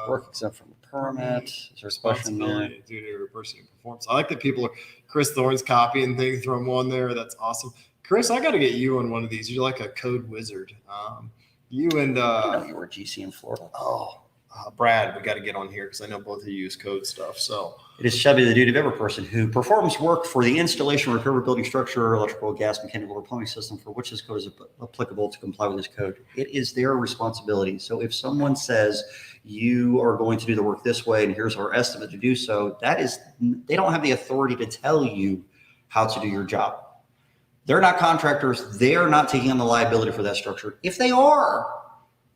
Work exempt from a permit. Is there a question there? Responsibility due to reversing performance. I like that people are Chris Thorne's copying things, throw them on there. That's awesome. Chris, I got to get you on one of these. You're like a code wizard. You and I know you were GC in Florida. Brad, we got to get on here because I know both of you use code stuff. So it is shall be the duty of every person who performs work for the installation, repair, of building structure, electrical, gas, mechanical, or plumbing system for which this code is applicable to comply with this code. It is their responsibility. So if someone says you are going to do the work this way and here's our estimate to do so, they don't have the authority to tell you how to do your job. They're not contractors. They're not taking on the liability for that structure. If they are,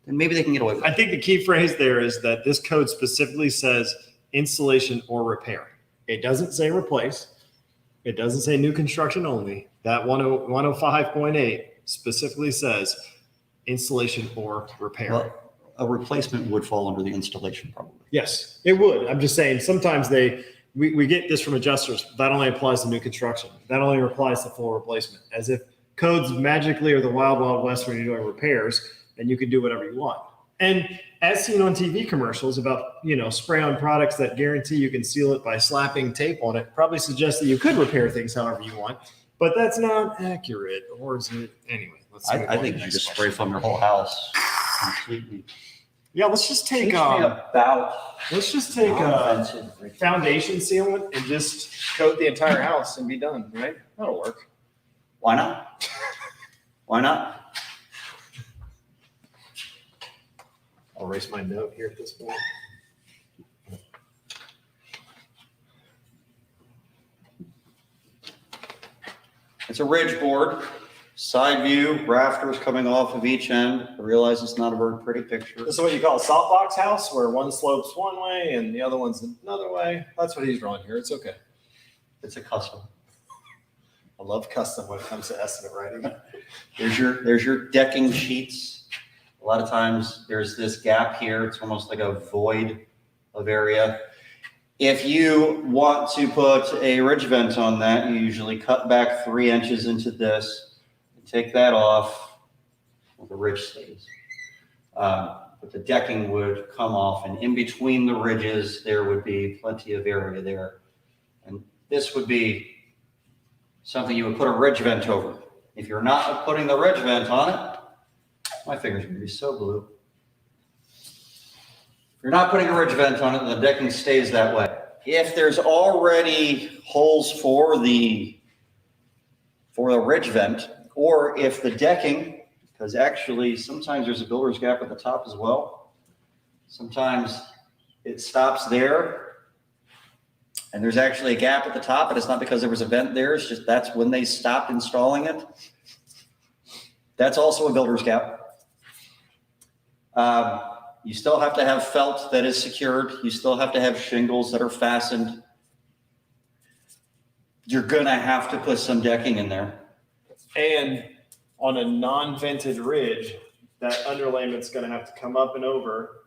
then maybe they can get away with it. I think the key phrase there is that this code specifically says installation or repair. It doesn't say replace. It doesn't say new construction only. That 105.8 specifically says installation or repair. Well, a replacement would fall under the installation probably. Yes, it would. I'm just saying sometimes we get this from adjusters. That only applies to new construction. That only applies to full replacement. As if codes magically are the wild, wild west when you're doing repairs and you can do whatever you want. And as seen on TV commercials about, spray on products that guarantee you can seal it by slapping tape on it, probably suggests that you could repair things however you want, but that's not accurate. Or is it? Anyway, let's see. I think you just spray foam your whole house completely. Yeah, let's just take foundation sealant and just coat the entire house and be done, right? That'll work. Why not? Why not? I'll erase my note here at this point. It's a ridge board, side view, rafters coming off of each end. I realize it's not a very pretty picture. This is what you call a salt box house, where one slopes one way and the other one's another way. That's what he's drawing here. It's okay. It's a custom. I love custom when it comes to estimate writing. There's your decking sheets. A lot of times there's this gap here. It's almost like a void of area. If you want to put a ridge vent on that, you usually cut back 3 inches into this and take that off. Well, the ridge stays. But the decking would come off, and in between the ridges, there would be plenty of area there. And this would be something you would put a ridge vent over. If you're not putting the ridge vent on it, my fingers are going to be so blue. If you're not putting a ridge vent on it, the decking stays that way. If there's already holes for the ridge vent, or if the decking, because actually sometimes there's a builder's gap at the top as well. Sometimes it stops there, and there's actually a gap at the top, and it's not because there was a vent there. It's just that's when they stopped installing it. That's also a builder's gap. You still have to have felt that is secured. You still have to have shingles that are fastened. You're going to have to put some decking in there. And on a non-vented ridge, that underlayment's going to have to come up and over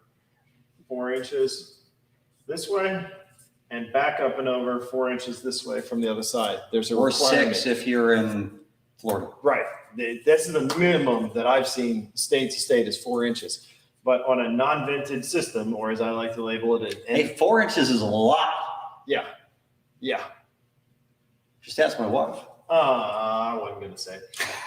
4 inches this way and back up and over 4 inches this way from the other side. There's a or requirement. 6 if you're in Florida. Right. This is the minimum that I've seen state to state is 4 inches. But on a non-vented system, or as I like to label it, Hey, 4 inches is a lot. Yeah. Just ask my wife. I wasn't going to say.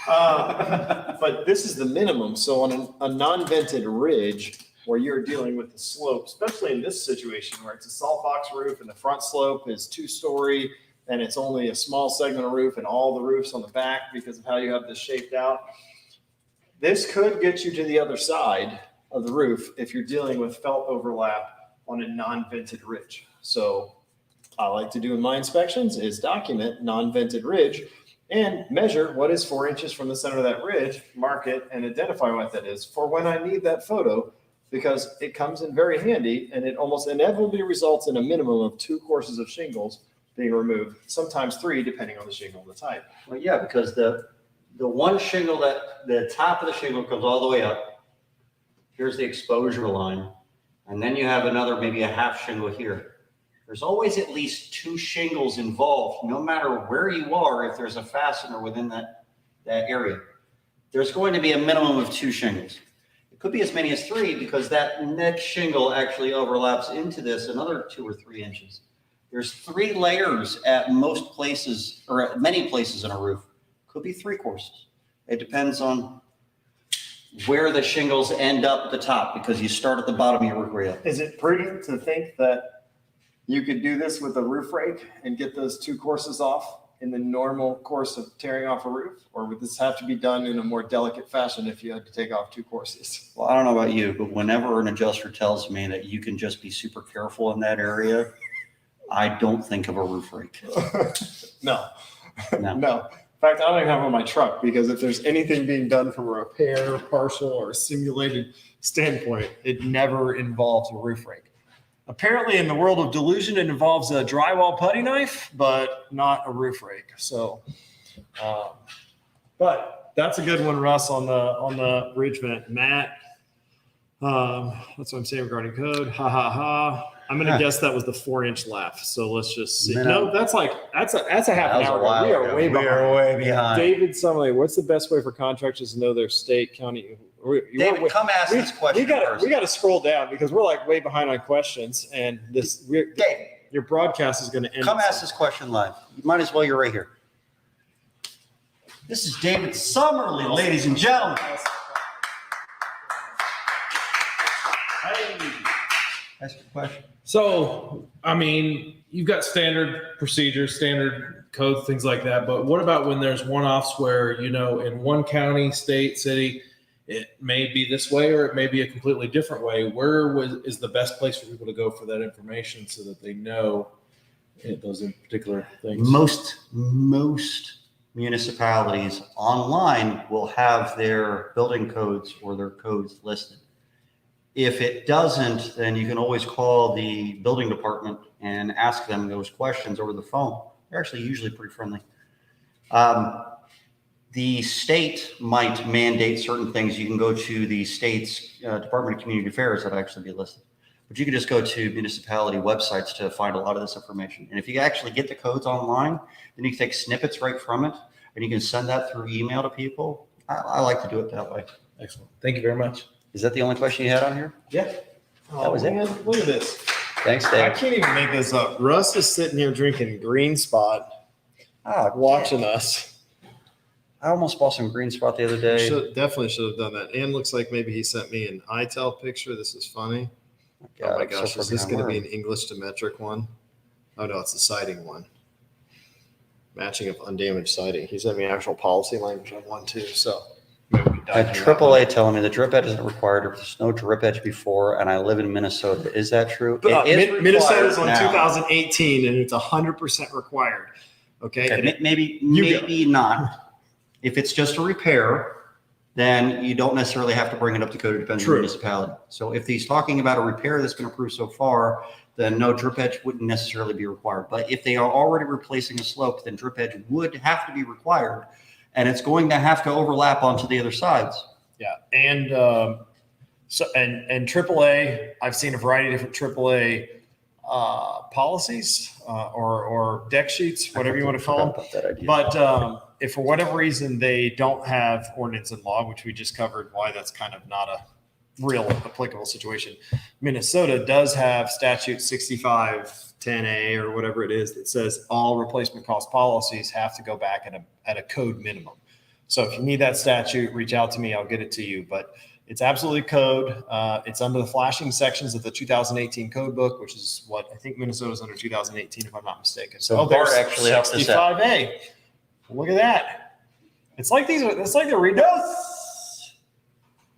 But this is the minimum. So on a non-vented ridge where you're dealing with the slope, especially in this situation where it's a salt box roof and the front slope is 2-story and it's only a small segment of roof and all the roofs on the back because of how you have this shaped out, this could get you to the other side of the roof if you're dealing with felt overlap on a non-vented ridge. So I like to do in my inspections is document non-vented ridge and measure what is 4 inches from the center of that ridge, mark it, and identify what that is for when I need that photo, because it comes in very handy, and it almost inevitably results in a minimum of 2 courses of shingles being removed, sometimes 3, depending on the shingle and the type. Well, yeah, because the one shingle that the top of the shingle comes all the way up. Here's the exposure line. And then you have another, maybe a half shingle here. There's always at least 2 shingles involved, no matter where you are. If there's a fastener within that area, there's going to be a minimum of 2 shingles. It could be as many as 3, because that next shingle actually overlaps into this another 2 or 3 inches. There's 3 layers at most places, or at many places in a roof. Could be 3 courses. It depends on where the shingles end up at the top, because you start at the bottom of your roof rail. Is it prudent to think that you could do this with a roof rake and get those 2 courses off in the normal course of tearing off a roof? Or would this have to be done in a more delicate fashion if you had to take off 2 courses? Well, I don't know about you, but whenever an adjuster tells me that you can just be super careful in that area, I don't think of a roof rake. No. No. No. In fact, I don't even have it on my truck, because if there's anything being done from a repair, partial, or simulated standpoint, it never involves a roof rake. Apparently, in the world of delusion, it involves a drywall putty knife, but not a roof rake. So, but that's a good one, Russ, on the ridge vent. Matt, that's what I'm saying regarding code. Ha ha ha. I'm gonna guess that was the 4-inch laugh. So let's just see. No, that's a half an hour ago. We are way behind. way behind. David Summerly, what's the best way for contractors to know their state, county? David, come ask this question first. We got to scroll down, because we're like way behind on questions, and David, your broadcast is going to end. Come ask this question live. You might as well. You're right here. This is David Summerly, ladies and gentlemen. Hey, ask your question. So, I mean, you've got standard procedures, standard codes, things like that. But what about when there's one-offs where, you know, in one county, state, city, it may be this way or it may be a completely different way? Where is the best place for people to go for that information so that they know those in particular things? Most municipalities online will have their building codes or their codes listed. If it doesn't, then you can always call the building department and ask them those questions over the phone. They're actually usually pretty friendly. The state might mandate certain things. You can go to the state's Department of Community Affairs that actually be listed. But you can just go to municipality websites to find a lot of this information. And if you actually get the codes online, then you can take snippets right from it, and you can send that through email to people. I like to do it that way. Excellent. Thank you very much. Is that the only question you had on here? Yeah. That was it. Look at this. Thanks, I Dave. can't even make this up. Russ is sitting here drinking Green Spot, watching us. I almost bought some Green Spot the other day. Definitely should have done that. And looks like maybe he sent me an ITEL picture. This is funny. Oh my gosh, is this going to be an English to metric one? Oh no, it's a siding one. Matching of undamaged siding. He sent me actual policy language on one too. So maybe we can dive At into that AAA one. telling me the drip edge isn't required. There's no drip edge before, and I live in Minnesota. Is that true? But, It is required Minnesota's on now. 2018 and it's 100% required. Okay. Okay, And maybe not. If it's just a repair, then you don't necessarily have to bring it up to code. It depends on the True. municipality. So if he's talking about a repair that's been approved so far, then no drip edge wouldn't necessarily be required. But if they are already replacing a slope, then drip edge would have to be required, and it's going to have to overlap onto the other sides. Yeah, and AAA, I've seen a variety of different AAA policies or deck sheets, whatever you want to call them. About that idea. But if for whatever reason they don't have ordinance and law, which we just covered, why that's kind of not a real applicable situation. Minnesota does have statute 6510A or whatever it is that says all replacement cost policies have to go back at a code minimum. So if you need that statute, reach out to me. I'll get it to you. But it's absolutely code. It's under the flashing sections of the 2018 code book, which is what I think Minnesota's under 2018, if I'm not mistaken. So Bart actually helped us out. 65A. Look at that. It's like they're reading.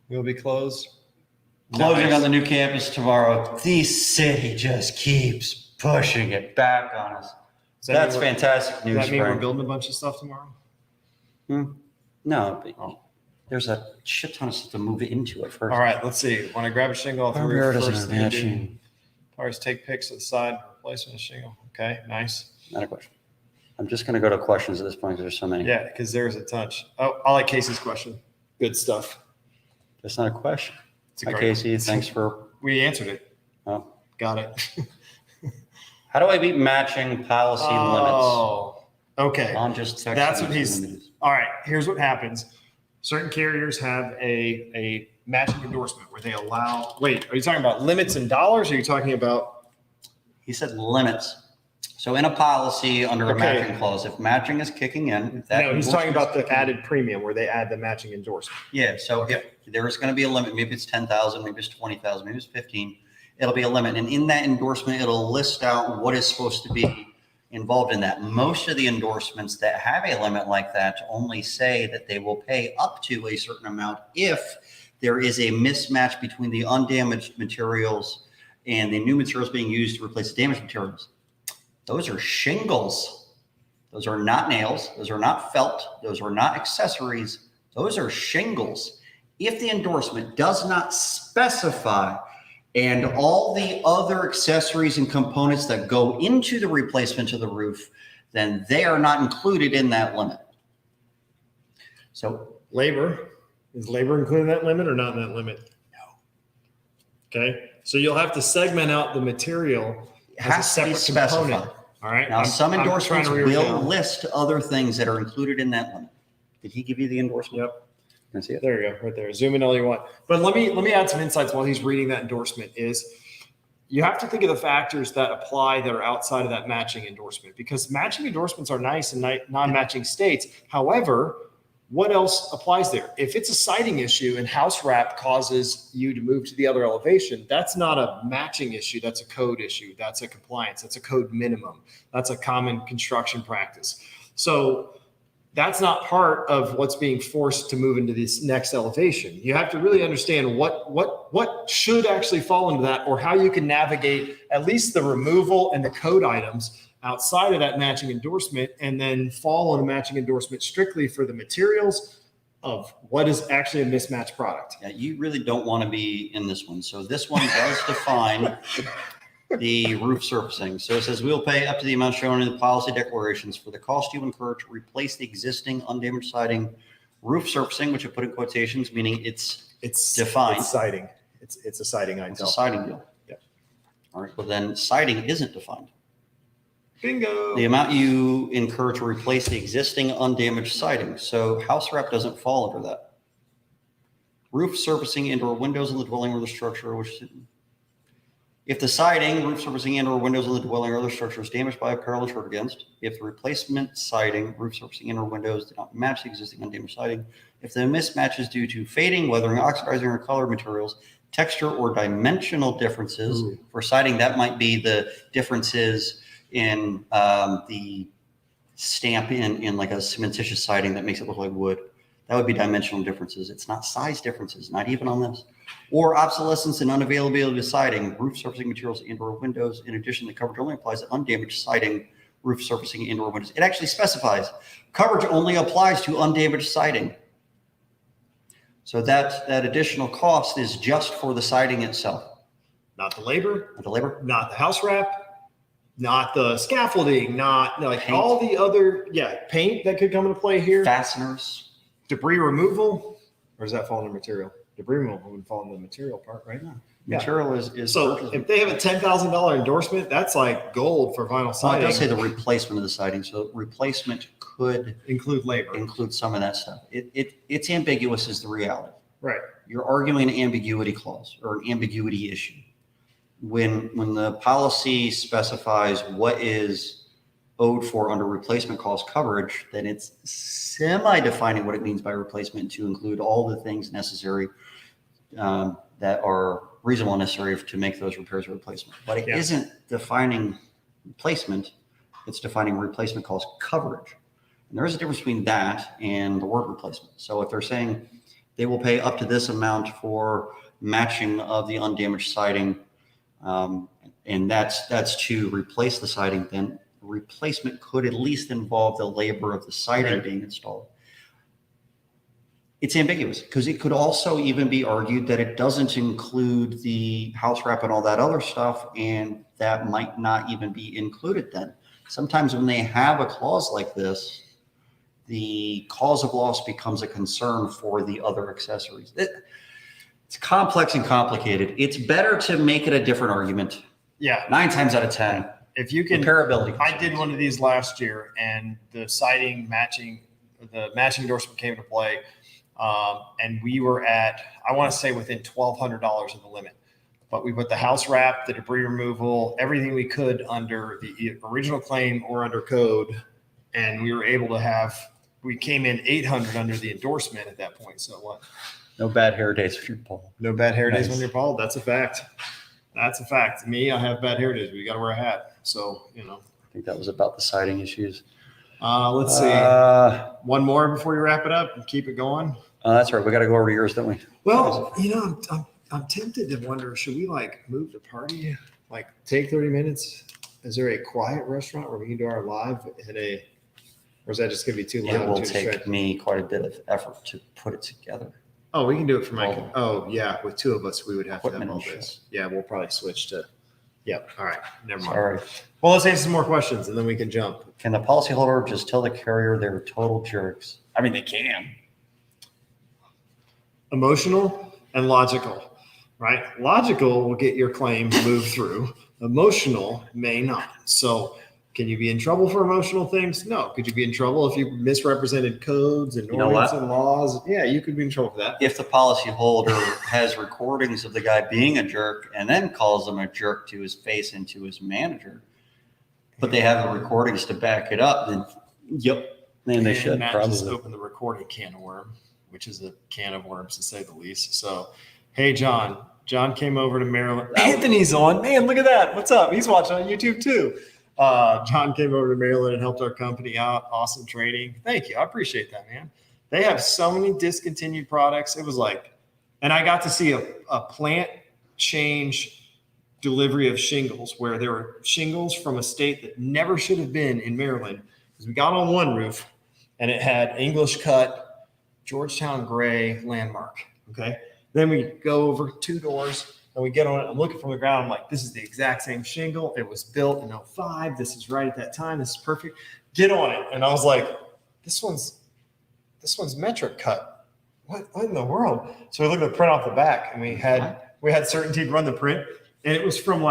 We'll be closed. Closing Nice. on the new campus tomorrow. The city just keeps pushing it back on us. Does that That's mean we're- fantastic Does news, that mean we're Frank. building a bunch of stuff tomorrow? No, but there's a shit ton of stuff to move it into it first. All right, let's see. When I grab a shingle off the Where roof, does first it thing I do, matching? Ours take pics of the side, replacement of shingle. Okay, nice. Not a question. I'm just going to go to questions at this point. There's so many. Yeah, because there's a touch. Oh, I like Casey's question. Good stuff. That's not a question. It's a Hi, great Casey. Thanks for. We answered it. Oh. Got it. How do I beat matching policy limits? Oh, okay. I'm just texting. That's what you he's- images. All right, here's what happens. Certain carriers have a matching endorsement where they allow, wait, are you talking about limits in dollars? Or are you talking about, He said limits. So in a policy under a Okay. matching clause, if matching is kicking in, if that no, he's talking endorsement about is the kicking in- added premium where they add the matching endorsement. Yeah. So if there is going to be a limit, maybe it's 10,000, maybe it's 20,000, maybe it's 15, it'll be a limit. And in that endorsement, it'll list out what is supposed to be involved in that. Most of the endorsements that have a limit like that only say that they will pay up to a certain amount if there is a mismatch between the undamaged materials and the new materials being used to replace the damaged materials. Those are shingles. Those are not nails. Those are not felt. Those are not accessories. Those are shingles. If the endorsement does not specify and all the other accessories and components that go into the replacement of the roof, then they are not included in that limit. So Labor, is labor included in that limit or not in that limit? No. Okay, so you'll have to segment out the material it has to be separate component. specified. All right. Now, some I'm endorsements trying to read it will down. list other things that are included in that limit. Did he give you the endorsement? Yep. Can I see it? There you go, right there. Zoom in all you want. But let me add some insights while he's reading that endorsement. Is you have to think of the factors that apply that are outside of that matching endorsement, because matching endorsements are nice in non-matching states. However, what else applies there? If it's a siding issue and house wrap causes you to move to the other elevation, that's not a matching issue. That's a code issue. That's a compliance. That's a code minimum. That's a common construction practice. So that's not part of what's being forced to move into this next elevation. You have to really understand what should actually fall into that, or how you can navigate at least the removal and the code items outside of that matching endorsement, and then fall on a matching endorsement strictly for the materials of what is actually a mismatched product. Yeah, you really don't want to be in this one. So this one does define the roof surfacing. So it says we'll pay up to the amount shown in the policy declarations for the cost you incur to replace the existing undamaged siding, roof surfacing, which I put in quotations, meaning it's defined. It's siding. It's a siding item. It's a siding deal. Yep. All right. Well, then siding isn't defined. Bingo. The amount you incur to replace the existing undamaged siding. So house wrap doesn't fall under that. Roof surfacing indoor windows in the dwelling or the structure, which if the siding, roof surfacing and/or windows in the dwelling or other structure is damaged by a peril insured against, if the replacement siding, roof surfacing and/or windows do not match the existing undamaged siding, if the mismatch is due to fading, weathering, oxidizing, or color materials, texture, or dimensional differences. Ooh. For siding, that might be the differences in the stamp in like a cementitious siding that makes it look like wood. That would be dimensional differences. It's not size differences, not even on this. Or obsolescence and unavailability of siding, roof surfacing materials, indoor windows. In addition, the coverage only applies to undamaged siding, roof surfacing, indoor windows. It actually specifies coverage only applies to undamaged siding. So that additional cost is just for the siding itself. Not the labor, Not the labor. not the house wrap, not the scaffolding, not like Paint. all the other, paint that could come into play here. Fasteners. Debris removal, or does that fall under material? Debris removal would fall into the material part, right? No. Yeah. Material is So purchased. if they have a $10,000 endorsement, that's like gold for vinyl Well, it siding. does say the replacement of the siding. So replacement could Include labor. include some of that stuff. It's ambiguous is the reality. Right. You're arguing an ambiguity clause or an ambiguity issue. When the policy specifies what is owed for under replacement cost coverage, then it's semi-defining what it means by replacement to include all the things necessary that are reasonable and necessary to make those repairs or replacement. But it Yeah. isn't defining replacement, it's defining replacement cost coverage. And there is a difference between that and the word replacement. So if they're saying they will pay up to this amount for matching of the undamaged siding, and that's to replace the siding, then replacement could at least involve the labor of the siding Right. being installed. It's ambiguous because it could also even be argued that it doesn't include the house wrap and all that other stuff, and that might not even be included then. Sometimes when they have a clause like this, the cause of loss becomes a concern for the other accessories. It's complex and complicated. It's better to make it a different argument. Yeah. 9 times out of 10. If you can, Repairability. I did one of these last year, and the matching endorsement came into play. And we were at, I want to say, within $1,200 of the limit. But we put the house wrap, the debris removal, everything we could under the original claim or under code. And we were able to we came in 800 under the endorsement at that point. So what? No bad hair days for your Paul. No bad hair days Nice. when you're bald. That's a fact. That's a fact. Me, I have bad hair days. We got to wear a hat. So, I think that was about the siding issues. let's see. One more before you wrap it up and keep it going. That's right. We got to go over to yours, don't we? Well, I'm tempted to wonder, should we move the party, take 30 minutes? Is there a quiet restaurant where we can do our live or is that just going to be too loud? It will too take distracting? me quite a bit of effort to put it together. Oh, we can do it for Mike. Oh. Oh, yeah. With 2 of us, we would have to have Equipment all and this. Yeah, we'll probably switch to. Yep. All right. Never mind. Sorry. Well, let's answer some more questions and then we can jump. Can the policyholder just tell the carrier they're total jerks? I mean, they can. Emotional and logical, right? Logical will get your claim moved through. Emotional may not. So can you be in trouble for emotional things? No. Could you be in trouble if you misrepresented codes and You know ordinance what? and laws? Yeah, you could be in trouble for that. If the policyholder has recordings of the guy being a jerk and then calls him a jerk to his face and to his manager, but they have the recordings to back it up, then then they should Matt just probably. opened the recording can of worm, which is a can of worms to say the least. So, hey, John. John came over to Maryland. Anthony's on. Man, look at that. What's up? He's watching on YouTube too. John came over to Maryland and helped our company out. Awesome training. Thank you. I appreciate that, man. They have so many discontinued products. It was and I got to see a plant change delivery of shingles where there were shingles from a state that never should have been in Maryland. Because we got on one roof and it had English cut, Georgetown gray landmark. Okay. Then we go over 2 doors and we get on it. I'm looking from the ground. I'm like, this is the exact same shingle. It was built in 05. This is right at that time. This is perfect. Get on it. And I was like, this one's metric cut. What in the world? So we looked at the print off the back and we had certainty to run the print. And it was from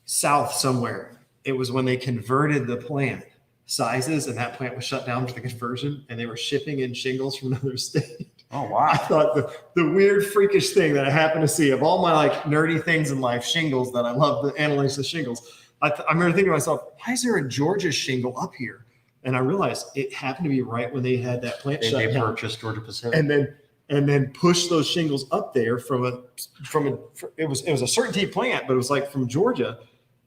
south somewhere. It was when they converted the plant sizes and that plant was shut down for the conversion and they were shipping in shingles from another state. Oh, I wow. thought the weird freakish thing that I happened to see of all my nerdy things in life, shingles that I love to analyze the shingles. I remember thinking to myself, why is there a Georgia shingle up here? And I realized it happened to be right when they had that plant shut They down. purchased Georgia Pacific. And then push those shingles up there it was a certainty plant, but it was from Georgia.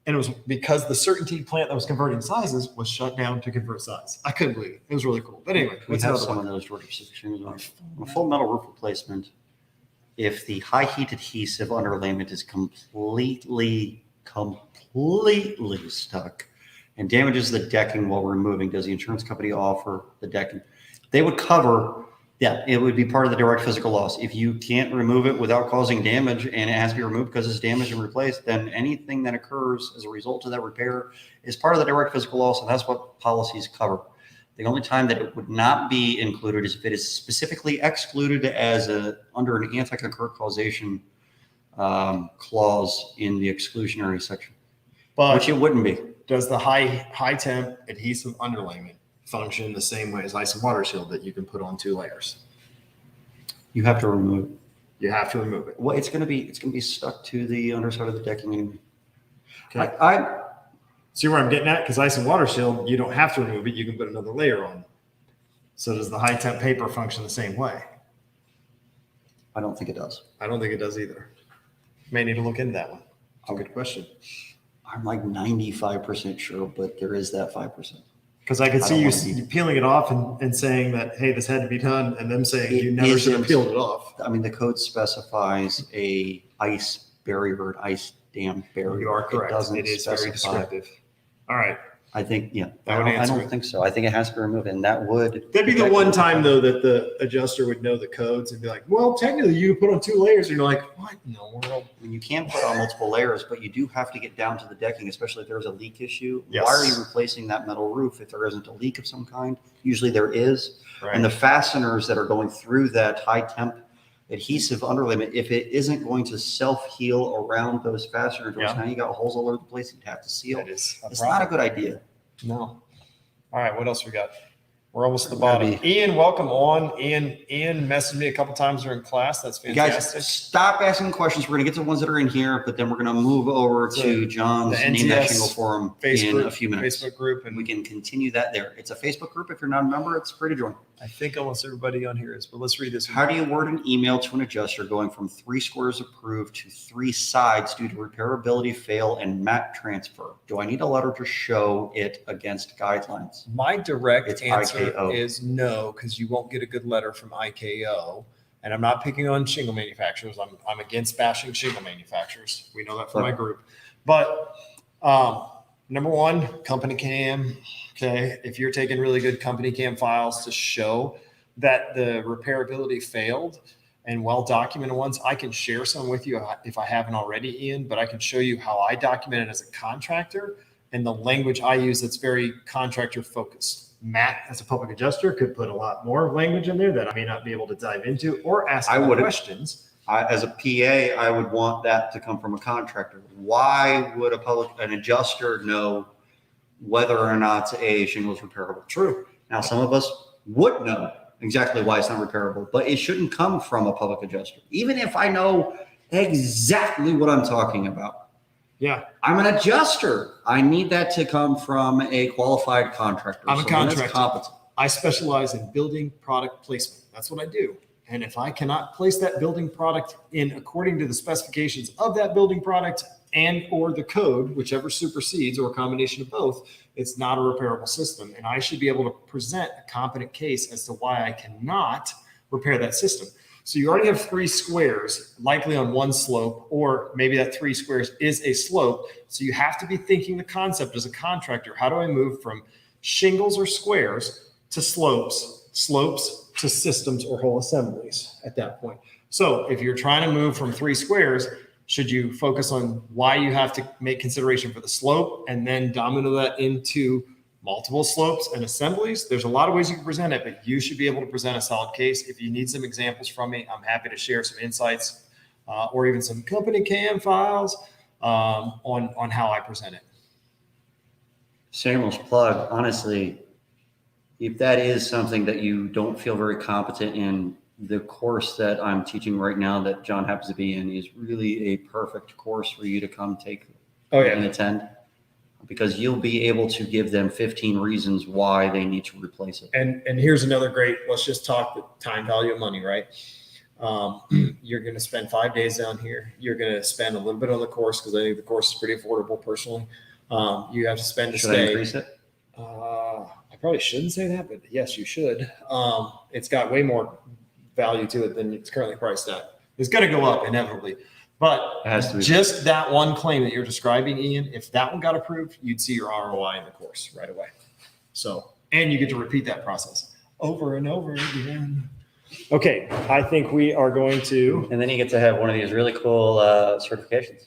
And it was because the certainty plant that was converting sizes was shut down to convert size. I couldn't believe it. It was really cool. But anyway, We what's have another some one? of those Georgia Pacific shingles on a full metal roof replacement. If the high heat adhesive underlayment is completely stuck and damages the decking while removing, does the insurance company offer the decking? They would cover. Yeah, it would be part of the direct physical loss. If you can't remove it without causing damage and it has to be removed because it's damaged and replaced, then anything that occurs as a result of that repair is part of the direct physical loss, and that's what policies cover. The only time that it would not be included is if it is specifically excluded as under an anti-concurrent causation clause in the exclusionary section, But which it wouldn't be. does the high temp adhesive underlayment function the same way as ice and water shield that you can put on 2 layers? You have to remove it. You have to remove it. Well, it's going to be stuck to the underside of the decking anyway. Okay. I See where I'm getting at? Because ice and water shield, you don't have to remove it. You can put another layer on. So does the high temp paper function the same way? don't think it does. I don't think it does either. May need to look into that one. It's a good question. I'm 95% sure, but there is that 5%. Because I could I see don't you wanna be- peeling it off and saying that, hey, this had to be done, and them saying It you never should have isn't. peeled it off. I mean, the code specifies a ice barrier, an ice dam barrier. You are correct. It doesn't It is very specify. descriptive. All right. I think, yeah, That would I answer don't it. think so. I think it has to be removed, and that would. That'd be the one time though that the adjuster would know the codes and be like, well, technically you put on 2 layers. And you're like, what in the world? I mean, you can put on multiple layers, but you do have to get down to the decking, especially if there's a leak issue. Yes. Why are you replacing that metal roof if there isn't a leak of some kind? Usually there is. Right. And the fasteners that are going through that high temp adhesive underlayment, if it isn't going to self-heal around those fastener doors, Yeah. now you got holes all over the place, you'd have to seal. That is a It's problem. not a good idea. No. All right. What else we got? We're almost at the We're gonna bottom. Ian, welcome on. Ian messaged me a couple times during class. That's You fantastic. guys, stop asking questions. We're going to get to the ones that are in here, but then we're going to move over to John's the Name That NTS Shingle Forum in Facebook, a few minutes. Facebook group. And We can continue that there. It's a Facebook group. If you're not a member, it's free to join. I think almost everybody on here is, but let's read this. How do you word an email to an adjuster going from 3 squares approved to 3 sides due to repairability, fail, and mat transfer? Do I need a letter to show it against guidelines? My direct It's answer IKO. is no, because you won't get a good letter from IKO. And I'm not picking on shingle manufacturers. I'm against bashing shingle manufacturers. We know that from my group. But number one, company cam. Okay, if you're taking really good company cam files to show that the repairability failed and well documented ones, I can share some with you if I haven't already, Ian. But I can show you how I document it as a contractor and the language I use that's very contractor focused. Matt, as a public adjuster, could put a lot more language in there that I may not be able to dive into or ask I wouldn't. questions. As a PA, I would want that to come from a contractor. Why would an adjuster know whether or not a shingle is repairable? True. Now, some of us would know exactly why it's not repairable, but it shouldn't come from a public adjuster. Even if I know exactly what I'm talking about. Yeah, I'm an adjuster. I need that to come from a qualified contractor. I'm a someone that's contractor. competent. I specialize in building product placement. That's what I do. And if I cannot place that building product in according to the specifications of that building product and or the code, whichever supersedes or a combination of both, it's not a repairable system. And I should be able to present a competent case as to why I cannot repair that system. So you already have 3 squares, likely on one slope, or maybe that 3 squares is a slope. So you have to be thinking the concept as a contractor. How do I move from shingles or squares to slopes to systems or whole assemblies at that point? So if you're trying to move from 3 squares, should you focus on why you have to make consideration for the slope and then domino that into multiple slopes and assemblies? There's a lot of ways you can present it, but you should be able to present a solid case. If you need some examples from me, I'm happy to share some insights or even some company cam files on how I present it. Shameless plug, honestly, if that is something that you don't feel very competent in, the course that I'm teaching right now that John happens to be in is really a perfect course for you to come take and attend, because you'll be able to give them 15 reasons why they need to replace it. And here's another great, let's just talk the time value of money, right? You're going to spend 5 days down here. You're going to spend a little bit on the course because I think the course is pretty affordable personally. You have to spend a Should I stay. increase it? I probably shouldn't say that, but yes, you should. It's got way more value to it than it's currently priced at. It's going to go up inevitably. But It has to be. just that one claim that you're describing, Ian, if that one got approved, you'd see your ROI in the course right away. So, and you get to repeat that process over and over again. Okay, I think we are going to. And then you get to have one of these really cool certifications.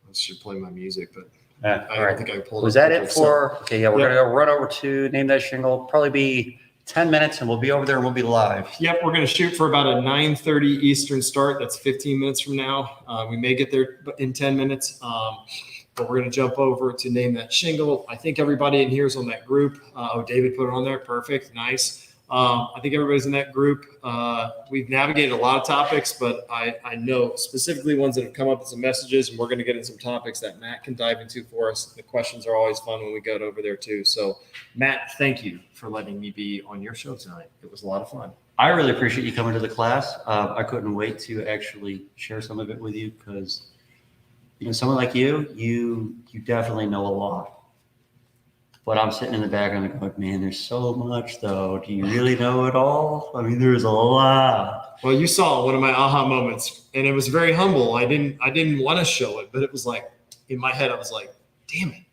I should play my music, but Yeah, I all don't right. think I pulled. Was that it quickly, for? Okay, yeah, we're Yep. gonna go run over to Name That Shingle. Probably be 10 minutes, and we'll be over there, and we'll be live. Yep, we're going to shoot for about a 9:30 Eastern start. That's 15 minutes from now. We may get there in 10 minutes, but we're going to jump over to Name That Shingle. I think everybody in here is on that group. David put it on there. Perfect. Nice. I think everybody's in that group. We've navigated a lot of topics, but I know specifically ones that have come up with some messages, and we're going to get into some topics that Matt can dive into for us. The questions are always fun when we go over there too. So Matt, thank you for letting me be on your show tonight. It was a lot of fun. I really appreciate you coming to the class. I couldn't wait to actually share some of it with you because, you know, someone like you definitely know a lot. But I'm sitting in the background going, man, there's so much though. Do you really know it all? I mean, there's a lot. Well, you saw one of my aha moments, and it was very humble. I didn't want to show it, but it was like in my head, I was like, damn it.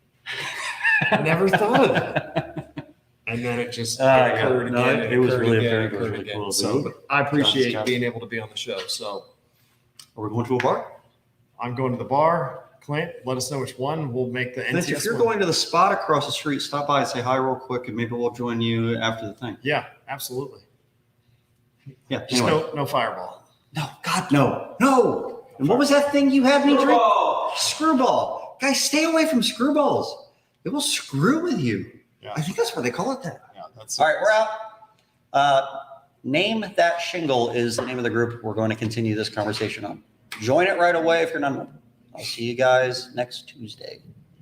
I never thought of that. And then it just Yeah. occurred No, again. it was occurred really again, very it good, occurred really again. cool. So I appreciate Scott. being able to be on the show. So Are we going to a bar? I'm going to the bar. Clint, let us know which one. We'll make the Clint, if NTS you're one. going to the spot across the street, stop by and say hi real quick, and maybe we'll join you after the thing. Yeah, absolutely. Yeah. Just Anyway. no fireball. No, God, no, no. And what was that thing you had me drink? Screwball. Guys, stay away from screwballs. It will screw with you. Yeah. I think that's why they call it that. Yeah, that's All right, we're out. Name That Shingle is the name of the group we're going to continue this conversation on. Join it right away if you're not a member. I'll see you guys next Tuesday.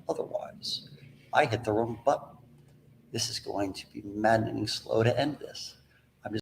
Otherwise, I hit the wrong button. This is going to be maddening slow to end this.